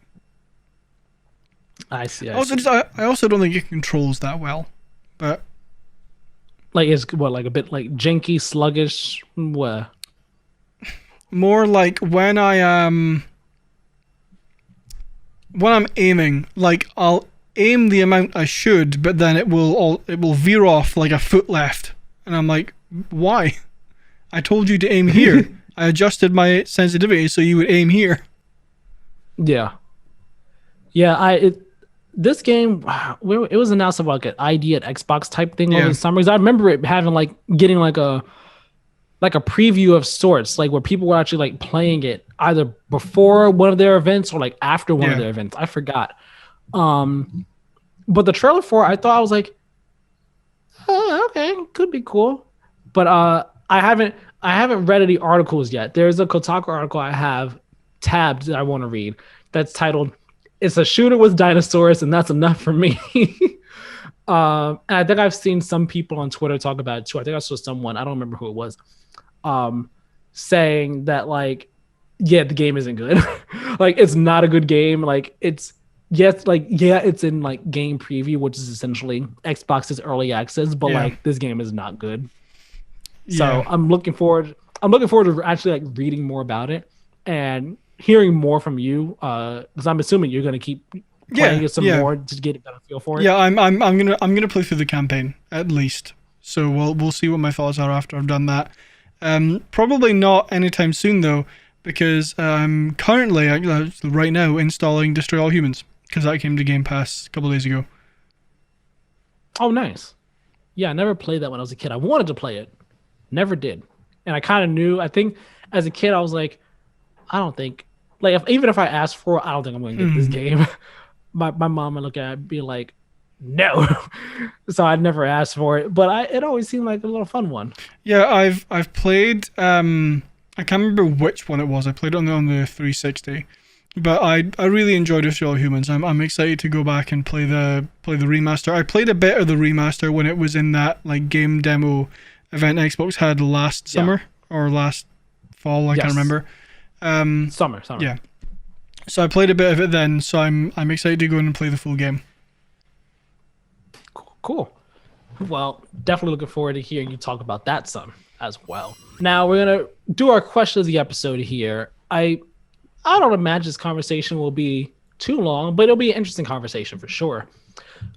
I see. I also don't think it controls that well, but Like it's what, like a bit like janky, sluggish. What? more like when I'm aiming, like I'll aim the amount I should, but then it will veer off like a foot left, and I'm like, why? I told you to aim here. I adjusted my sensitivity so you would aim here. Yeah. Yeah. This game, it was announced about like an ID at Xbox type thing over the summer. 'Cause I remember it having like getting like a preview of sorts, like where people were actually like playing it either before one of their events or like after one of their events. I forgot. But the trailer for it, I thought, I was like, oh, okay, could be cool. But I haven't read any articles yet. There's a Kotaku article I have tabbed that I want to read that's titled, "It's a shooter with dinosaurs, and that's enough for me." And I think I've seen some people on Twitter talk about it too. I think I saw someone, I don't remember who it was, saying that like, yeah, the game isn't good. Like, it's not a good game. Like, it's it's in like game preview, which is essentially Xbox's early access, but like this game is not good. So I'm looking forward to actually like reading more about it and hearing more from you, because I'm assuming you're gonna keep playing it some more to get a better feel for it. Yeah, I'm gonna play through the campaign at least. So we'll see what my thoughts are after I've done that. Probably not anytime soon though, because I'm currently right now installing Destroy All Humans, because that came to Game Pass a couple of days ago. Oh, nice. Yeah, I never played that when I was a kid. I wanted to play it, never did, and I kind of knew. I think as a kid I was like, I don't think, like, even if I asked for it, I don't think I'm going to get this game. My mom would look at it and be like, no. So I never asked for it, but it always seemed like a little fun one. Yeah, I've played. I can't remember which one it was. I played it on the 360, but I really enjoyed Destroy All Humans. I'm excited to go back and play the remaster. I played a bit of the remaster when it was in that like game demo event Xbox had last summer or last fall. I can't remember. Summer. Yeah. So I played a bit of it then, so I'm excited to go in and play the full game. Cool. Well, definitely looking forward to hearing you talk about that some as well. Now we're gonna do our question of the episode here. I don't imagine this conversation will be too long, but it'll be an interesting conversation for sure.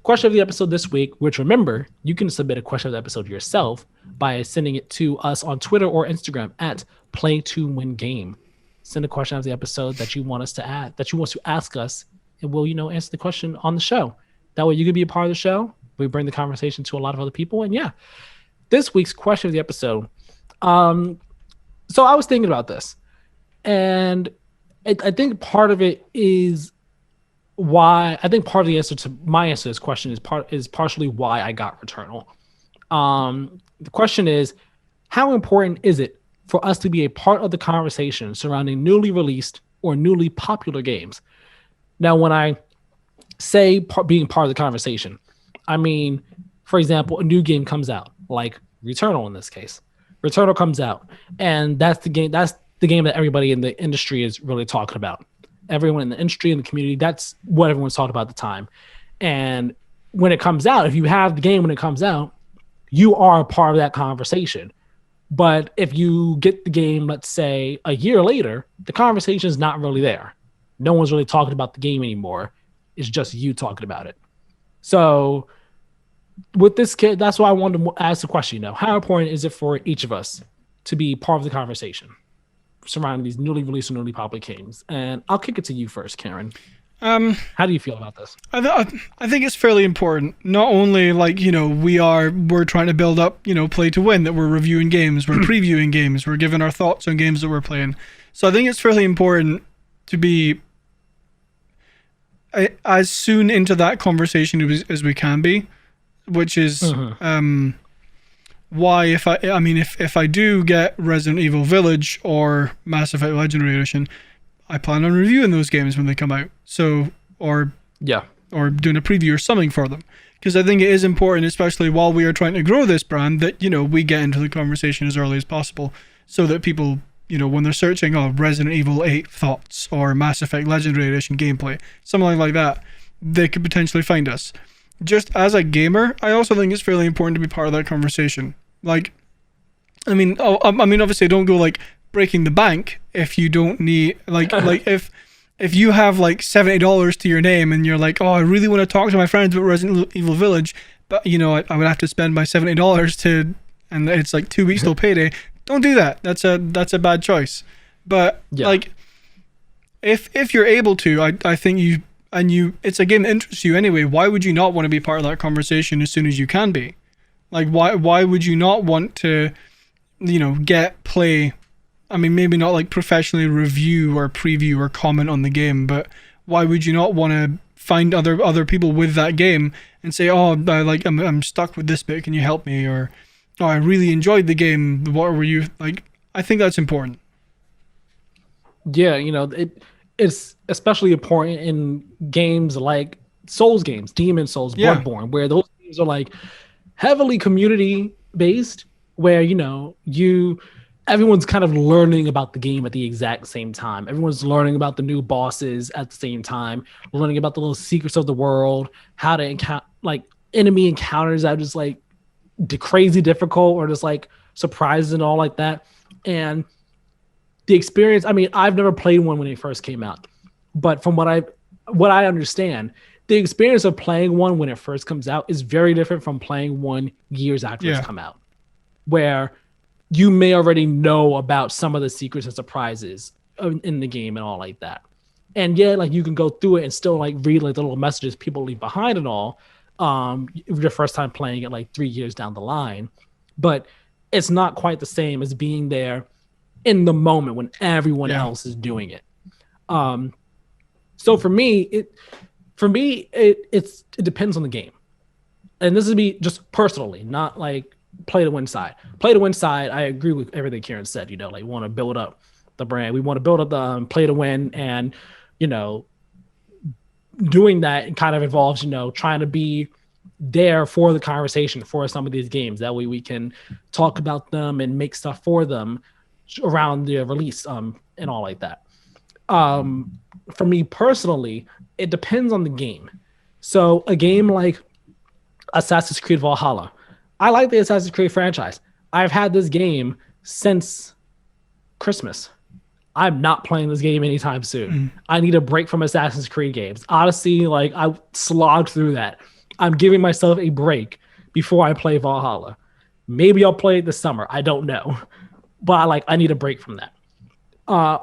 Question of the episode this week, which remember, you can submit a question of the episode yourself by sending it to us on Twitter or Instagram at Play2WinGame. Send a question of the episode that you want us to add, that you want to ask us, and we'll, answer the question on the show. That way you can be a part of the show. We bring the conversation to a lot of other people. And yeah, this week's question of the episode. So I was thinking about this, and I think part of it is why, I think part of the answer to my answer to this question is partially why I got Returnal. The question is, how important is it for us to be a part of the conversation surrounding newly released or newly popular games? Now, when I say being part of the conversation, I mean, for example, a new game comes out, like Returnal in this case. Returnal comes out, and that's the game that everybody in the industry is really talking about. Everyone in the industry and the community, that's what everyone's talking about at the time. And when it comes out, if you have the game when it comes out, you are a part of that conversation. But if you get the game, let's say a year later, the conversation is not really there. No one's really talking about the game anymore. It's just you talking about it. So with this kid, that's why I wanted to ask the question, how important is it for each of us to be part of the conversation? surrounding these newly released or newly popular games. And I'll kick it to you first, Karen. Um, How do you feel about this? I think it's fairly important. Not only like we're trying to build up play to win, that we're reviewing games, we're previewing games, we're giving our thoughts on games that we're playing. So I think it's fairly important to be as soon into that conversation as we can be, which is why if I do get Resident Evil Village or Mass Effect Legendary Edition, I plan on reviewing those games when they come out. So, or doing a preview or something for them. Because I think it is important, especially while we are trying to grow this brand, that, we get into the conversation as early as possible so that people, when they're searching, Resident Evil 8 thoughts or Mass Effect Legendary Edition gameplay, something like that, they could potentially find us. Just as a gamer, I also think it's fairly important to be part of that conversation. Like, obviously don't go like breaking the bank if you don't need like if you have like $70 to your name and you're like, oh, I really want to talk to my friends about Resident Evil Village, but I would have to spend my $70 and it's like 2 weeks till payday. Don't do that. That's a bad choice. But like if you're able to, I think it's a game that interests you anyway. Why would you not want to be part of that conversation as soon as you can be? Like why would you not want to play? I mean, maybe not like professionally review or preview or comment on the game, but why would you not want to find other people with that game and say, oh, I'm stuck with this bit, can you help me? Or, oh, I really enjoyed the game, what were you like? I think that's important. Yeah, it's especially important in games like Souls games, Demon Souls, Bloodborne, where those games are like heavily community based, where everyone's kind of learning about the game at the exact same time. Everyone's learning about the new bosses at the same time, learning about the little secrets of the world, how to encounter like enemy encounters that are just like crazy difficult or just like surprises and all like that. And the experience, I mean, I've never played one when it first came out, but from what I understand, the experience of playing one when it first comes out is very different from playing one years after it's come out, where you may already know about some of the secrets and surprises in the game and all like that. And like you can go through it and still like read like the little messages people leave behind and all, your first time playing it like 3 years down the line. But it's not quite the same as being there in the moment when everyone else is doing it. So for me, it depends on the game. And this is me just personally, not like play to win side. Play to win side, I agree with everything Keiran said. Like we want to build up the brand. We want to build up the play to win, and doing that kind of involves trying to be there for the conversation for some of these games. That way we can talk about them and make stuff for them around the release and all like that. For me personally, it depends on the game. So a game like Assassin's Creed Valhalla, I like the Assassin's Creed franchise. I've had this game since Christmas. I'm not playing this game anytime soon. I need a break from Assassin's Creed games. Honestly, like I slogged through that. I'm giving myself a break before I play Valhalla. Maybe I'll play it this summer. I don't know. But I need a break from that.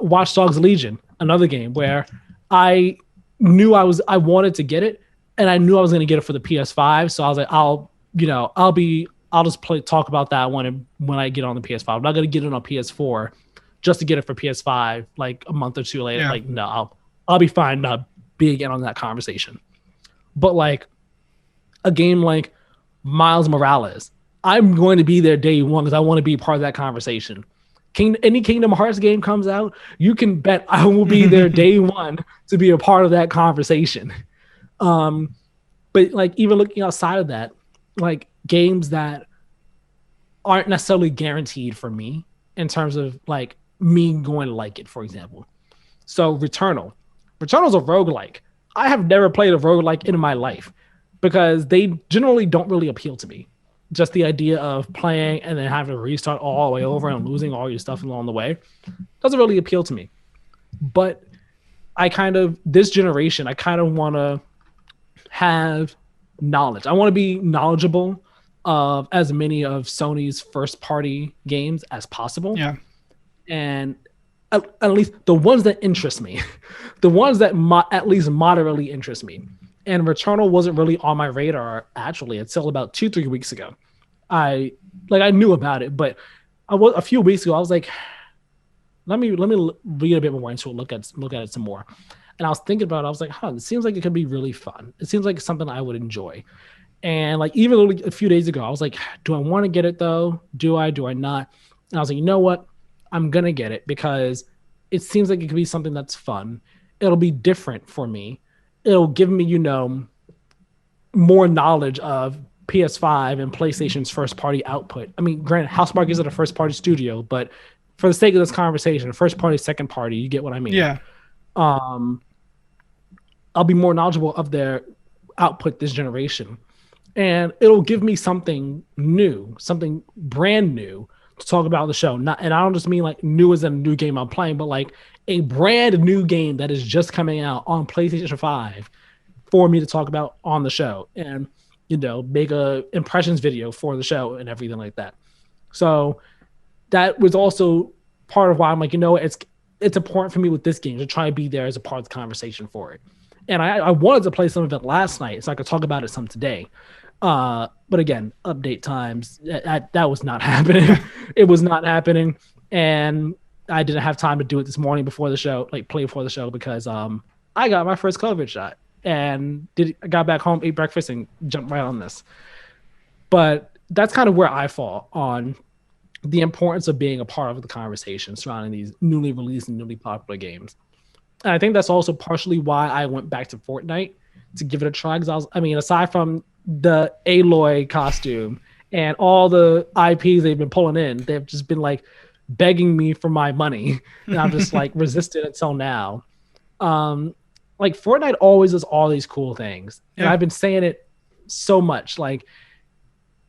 Watch Dogs Legion, another game where I knew I wanted to get it, and I knew I was going to get it for the PS5. So I was like, I'll just talk about that one when I get on the PS5. I'm not going to get it on PS4 just to get it for PS5 like a month or two later. Yeah. Like, no, I'll be fine not being in on that conversation. But like a game like Miles Morales, I'm going to be there day one because I want to be part of that conversation. Any Kingdom Hearts game comes out, you can bet I will be there day one to be a part of that conversation. But like even looking outside of that, like games that aren't necessarily guaranteed for me in terms of like me going to like it, for example. So Returnal's a roguelike. I have never played a roguelike in my life because they generally don't really appeal to me. Just the idea of playing and then having to restart all the way over and losing all your stuff along the way doesn't really appeal to me. But this generation, I kind of want to have knowledge. I want to be knowledgeable of as many of Sony's first party games as possible. Yeah. And at least the ones that interest me, the ones that at least moderately interest me. And Returnal wasn't really on my radar actually until about 2-3 weeks ago. I knew about it, but a few weeks ago I was like, let me read a bit more into it, look at it some more. And I was thinking about it. I was like, it seems like it could be really fun. It seems like something I would enjoy. And like even a few days ago, I was like, do I want to get it though? Do I not? And I was like, you know what? I'm gonna get it because it seems like it could be something that's fun. It'll be different for me. It'll give me, more knowledge of PS5 and PlayStation's first party output. I mean, granted, Housemarque isn't a first party studio, but for the sake of this conversation, first party, second party, you get what I mean. Yeah. I'll be more knowledgeable of their output this generation. And it'll give me something new, something brand new to talk about on the show. And I don't just mean like new as in a new game I'm playing, but like a brand new game that is just coming out on PlayStation 5 for me to talk about on the show and, make a impressions video for the show and everything like that. So that was also part of why I'm like, it's important for me with this game to try and be there as a part of the conversation for it. And I wanted to play some of it last night so I could talk about it some today. But again, update times, that was not happening. It was not happening. And I didn't have time to do it this morning before the show, play before the show, because I got my first COVID shot and I got back home, ate breakfast, and jumped right on this. But that's kind of where I fall on the importance of being a part of the conversation surrounding these newly released and newly popular games. And I think that's also partially why I went back to Fortnite to give it a try. Because aside from the Aloy costume and all the IPs they've been pulling in, they've just been like begging me for my money, and I'm just like resisted until now. Like Fortnite always does all these cool things, and I've been saying it so much. Like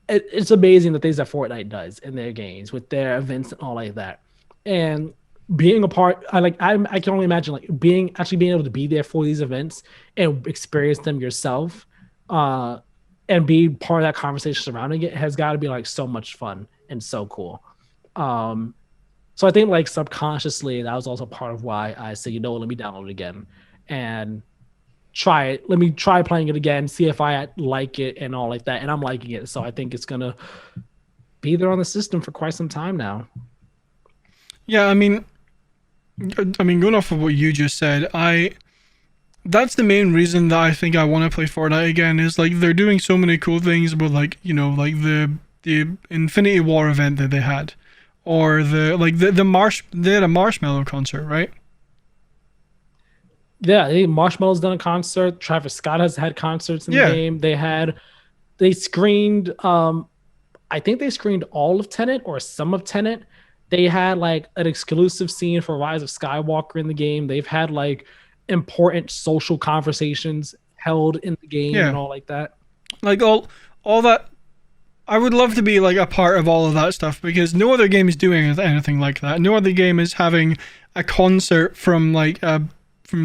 it's amazing the things that Fortnite does in their games with their events and all like that. And being a part, I can only imagine being able to be there for these events and experience them yourself, and be part of that conversation surrounding it has got to be like so much fun and so cool. So I think like subconsciously that was also part of why I said, let me download it again and try it. Let me try playing it again, see if I like it and all like that. And I'm liking it. So I think it's going to be there on the system for quite some time now. Yeah, I mean, going off of what you just said, that's the main reason that I think I want to play Fortnite again, is like they're doing so many cool things with like the Infinity War event that they had, or they had a Marshmallow concert, right? Yeah, Marshmallow's done a concert. Travis Scott has had concerts in the game. They screened I think they screened all of Tenet or some of Tenet. They had like an exclusive scene for Rise of Skywalker in the game. They've had like important social conversations held in the game and all like that. Like all that. I would love to be like a part of all of that stuff, because no other game is doing anything like that. No other game is having a concert from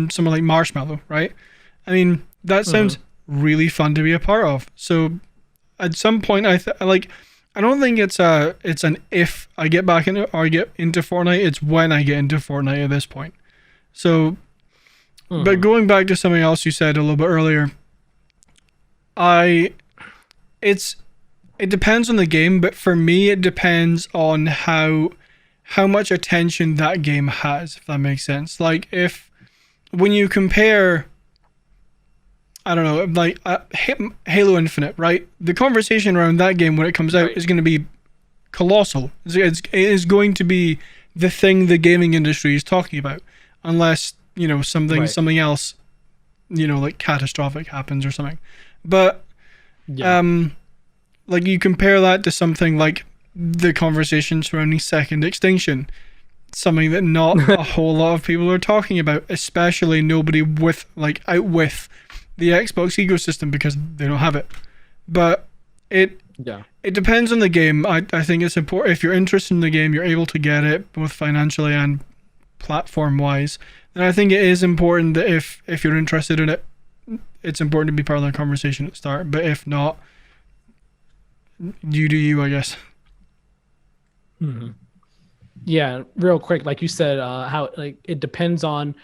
someone like Marshmallow, right? I mean, that sounds really fun to be a part of. So at some point, I don't think it's an if I get back into or I get into Fortnite. It's when I get into Fortnite at this point. So, but going back to something else you said a little bit earlier, it depends on the game, but for me, it depends on how much attention that game has, if that makes sense. Like when you compare, I don't know, like Halo Infinite, right? The conversation around that game when it comes out is going to be colossal. It is going to be the thing the gaming industry is talking about, unless something else, like catastrophic happens or something. But like you compare that to something like the conversation surrounding Second Extinction, something that not a whole lot of people are talking about, especially nobody out with the Xbox ecosystem, because they don't have it. But it depends on the game. I think it's important, if you're interested in the game, you're able to get it both financially and platform wise. And I think it is important that if you're interested in it, it's important to be part of the conversation at the start. But if not, you do you, I guess. Yeah, real quick, like you said, how like it depends on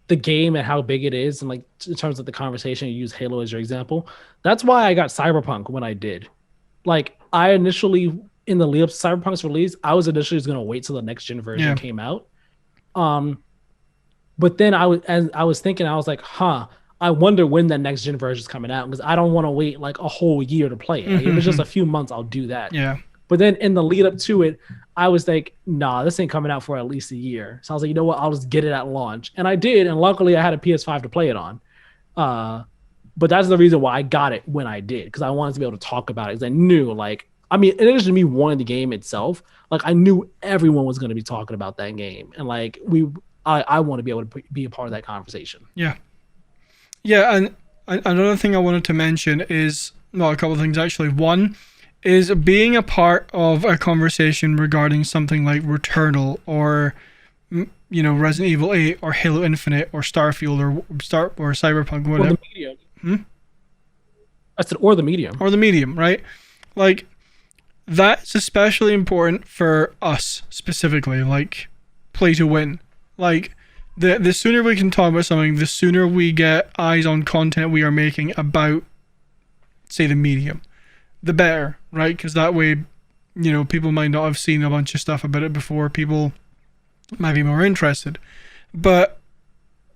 the game and how big it is, and like in terms of the conversation, you use Halo as your example. That's why I got Cyberpunk when I did. Like I initially, in the lead up to Cyberpunk's release, I was initially just gonna wait till the next gen version Yeah. came out. Um, but then I was thinking, I was like, huh, I wonder when that next gen version is coming out because I don't want to wait like a whole year to play it. Like, if it's just Mm-hmm. a few months, I'll do that. Yeah. But then in the lead up to it, I was like, nah, this ain't coming out for at least a year. So I was like, you know what? I'll just get it at launch. And I did. And luckily I had a PS5 to play it on. Uh, but that's the reason why I got it when I did, because I wanted to be able to talk about it. Because I knew, like, I mean, in addition to me wanting the game itself, like I knew everyone was going to be talking about that game. And like I want to be able to be a part of that conversation. Yeah. Yeah. And another thing I wanted to mention is, well, a couple of things actually. One is being a part of a conversation regarding something like Returnal or Resident Evil 8 or Halo Infinite or Starfield or Cyberpunk, Or whatever. the medium. Hmm? I said, or the medium. Or the medium, right? Like, that's especially important for us specifically, like play to win. Like, the sooner we can talk about something, the sooner we get eyes on content we are making about, say, the medium, the better, right? Because that way, people might not have seen a bunch of stuff about it before. People might be more interested. But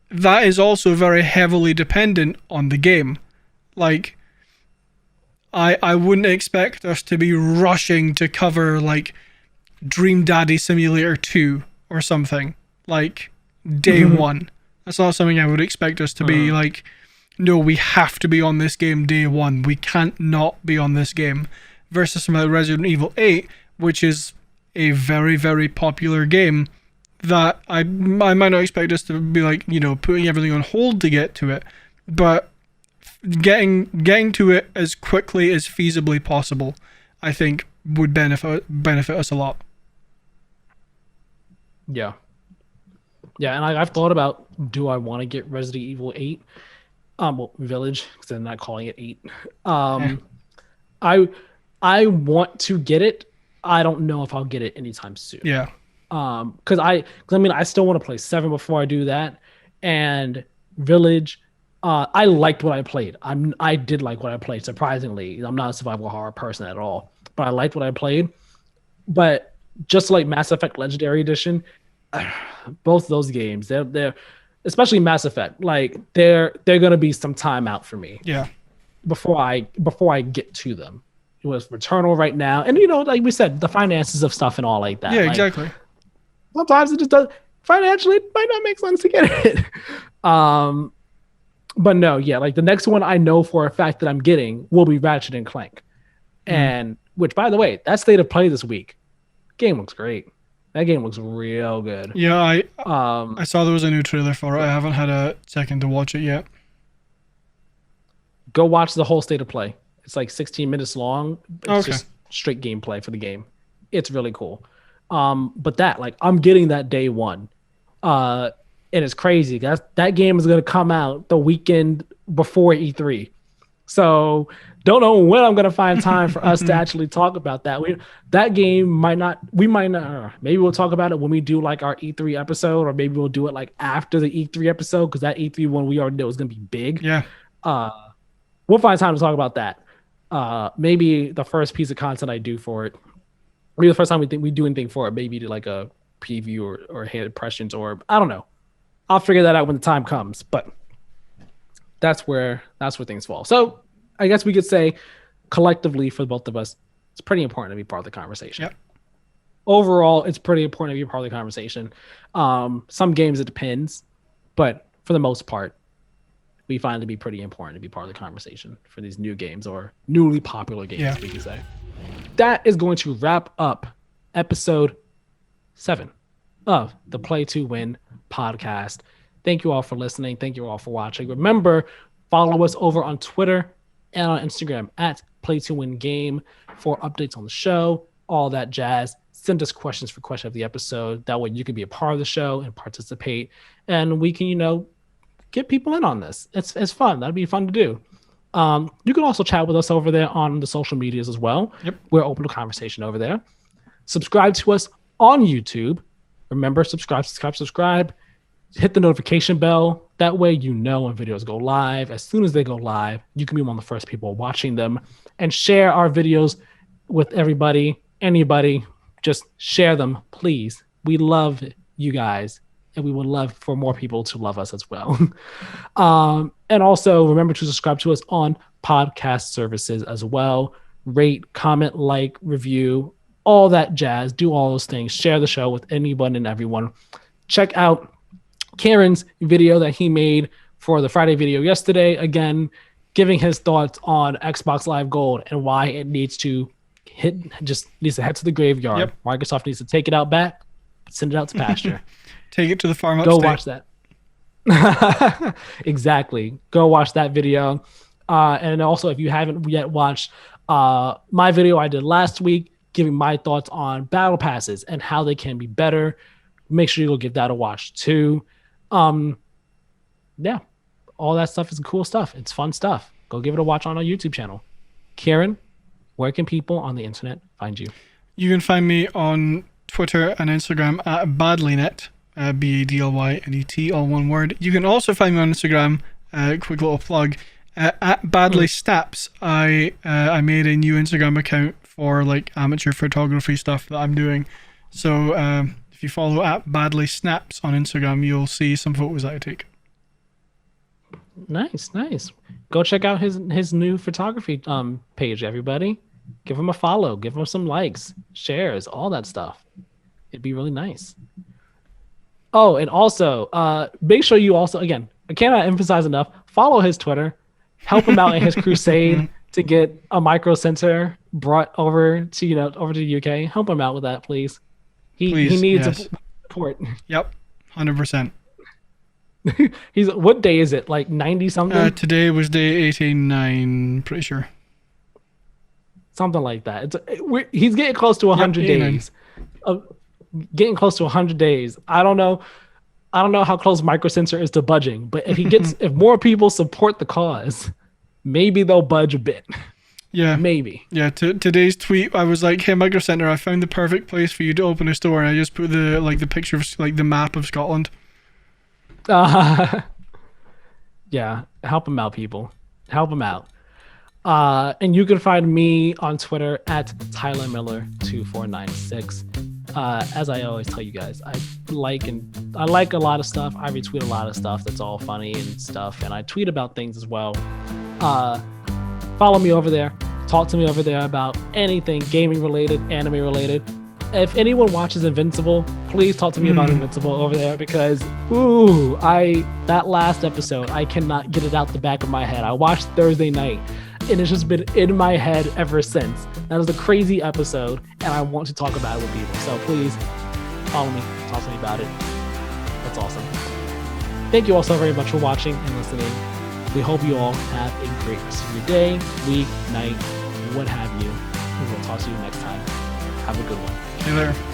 that is also very heavily dependent on the game. Like, I wouldn't expect us to be rushing to cover like Dream Daddy Simulator 2 or something like day one. That's not something I would expect us to be like, no, we have to be on this game day one. We can't not be on this game. Versus something like Resident Evil 8, which is a very, very popular game that I might not expect us to be like, putting everything on hold to get to it. But getting to it as quickly as feasibly possible, I think would benefit us a lot. Yeah. Yeah, and I've thought about, do I want to get Resident Evil 8? Well, Village, because they're not calling it 8. I want to get it. I don't know if I'll get it anytime soon. Yeah. Because I mean, I still want to play 7 before I do that, and Village. I liked what I played. I did like what I played. Surprisingly, I'm not a survival horror person at all, but I liked what I played. But just like Mass Effect Legendary Edition, both those games, they're especially Mass Effect, like they're gonna be some time out for me. Yeah. Before I get to them. It was Returnal right now, and like we said, the finances of stuff and all like that. Yeah, like, exactly. Sometimes it just does financially. It might not make sense to get it. But no, yeah, like the next one I know for a fact that I'm getting will be Ratchet and Clank, and which, by the way, that state of play this week, game looks great. That game looks real good. Yeah, I saw there was a new trailer for it. I haven't had a second to watch it yet. Go watch the whole state of play. It's like 16 minutes long. It's Okay. just straight gameplay for the game. It's really cool. But that, I'm getting that day one. And it's crazy. That game is gonna come out the weekend before E3. So don't know when I'm gonna find time for us to actually talk about that. That game might not. Maybe we'll talk about it when we do like our E3 episode, or maybe we'll do it like after the E3 episode, because that E3 one we already know is gonna be big. Yeah. We'll find time to talk about that. Maybe the first piece of content I do for it, maybe the first time we do anything for it, maybe do like a preview or hand impressions, or I don't know. I'll figure that out when the time comes. But that's where things fall. So I guess we could say collectively for both of us, it's pretty important to be part of the conversation. Yep. Overall, it's pretty important to be part of the conversation. Some games it depends, but for the most part, we find it to be pretty important to be part of the conversation for these new games, or newly popular games, we could say. That is going to wrap up episode 7 of the Play to Win podcast. Thank you all for listening. Thank you all for watching. Remember, follow us over on Twitter and on Instagram at Play to Win Game for updates on the show, all that jazz. Send us questions for question of the episode. That way you can be a part of the show and participate, and we can, get people in on this. It's fun. That'd be fun to do. You can also chat with us over there on the social medias as well. Yep. We're open to conversation over there. Subscribe to us on YouTube, remember, subscribe. Hit the notification bell. That way you know when videos go live. As soon as they go live, you can be one of the first people watching them. And share our videos with everybody, anybody. Just share them, please. We love you guys, and we would love for more people to love us as well. And also remember to subscribe to us on podcast services as well. Rate, comment, like, review, all that jazz. Do all those things. Share the show with anyone and everyone. Check out Keiran's video that he made for the Friday video yesterday. Again, giving his thoughts on Xbox Live Gold and why it needs to head to the graveyard. Yep. Microsoft needs to take it out back, send it out to pasture. Take it to the farm Go upstate. watch that. Exactly. Go watch that video. And also, if you haven't yet watched my video I did last week, giving my thoughts on battle passes and how they can be better, make sure you go give that a watch too. Yeah, all that stuff is cool stuff. It's fun stuff. Go give it a watch on our YouTube channel. Keiran, where can people on the internet find you? You can find me on Twitter and Instagram at badlynet, BADLYNET, all one word. You can also find me on Instagram, quick little plug, at badlystaps. I made a new Instagram account for like amateur photography stuff that I'm doing. So if you follow at badlysnaps on Instagram, you'll see some photos that I take. Nice. Go check out his new photography page, everybody. Give him a follow, give him some likes, shares, all that stuff. It'd be really nice. Oh, and also make sure you also, again, I cannot emphasize enough, follow his Twitter, help him out in his crusade to get a micro sensor brought over to the UK. Help him out with that, please. He needs support. Yep, 100%. What day is it? Like 90 something? Today was day 89, pretty sure. Something like that. He's getting close to 100 days. Getting close to 100 days. I don't know how close Microsensor is to budging, but if more people support the cause, maybe they'll budge a bit. Yeah, maybe. Yeah, today's tweet, I was like, "Hey, Microcenter, I found the perfect place for you to open a store," and I just put the picture of like the map of Scotland. Yeah, help him out, people. Help him out. And you can find me on Twitter at Tyler Miller 2496. As I always tell you guys, I like a lot of stuff. I retweet a lot of stuff that's all funny and stuff, and I tweet about things as well. Follow me over there. Talk to me over there about anything gaming related, anime related. If anyone watches Invincible, please talk to me about Invincible over there, because that last episode, I cannot get it out the back of my head. I watched Thursday night, and it's just been in my head ever since. That was a crazy episode, and I want to talk about it with people. So please follow me, talk to me about it. That's awesome. Thank you all so very much for watching and listening. We hope you all have a great rest of your day, week, night, what have you. And we'll talk to you next time. Have a good one. See you later.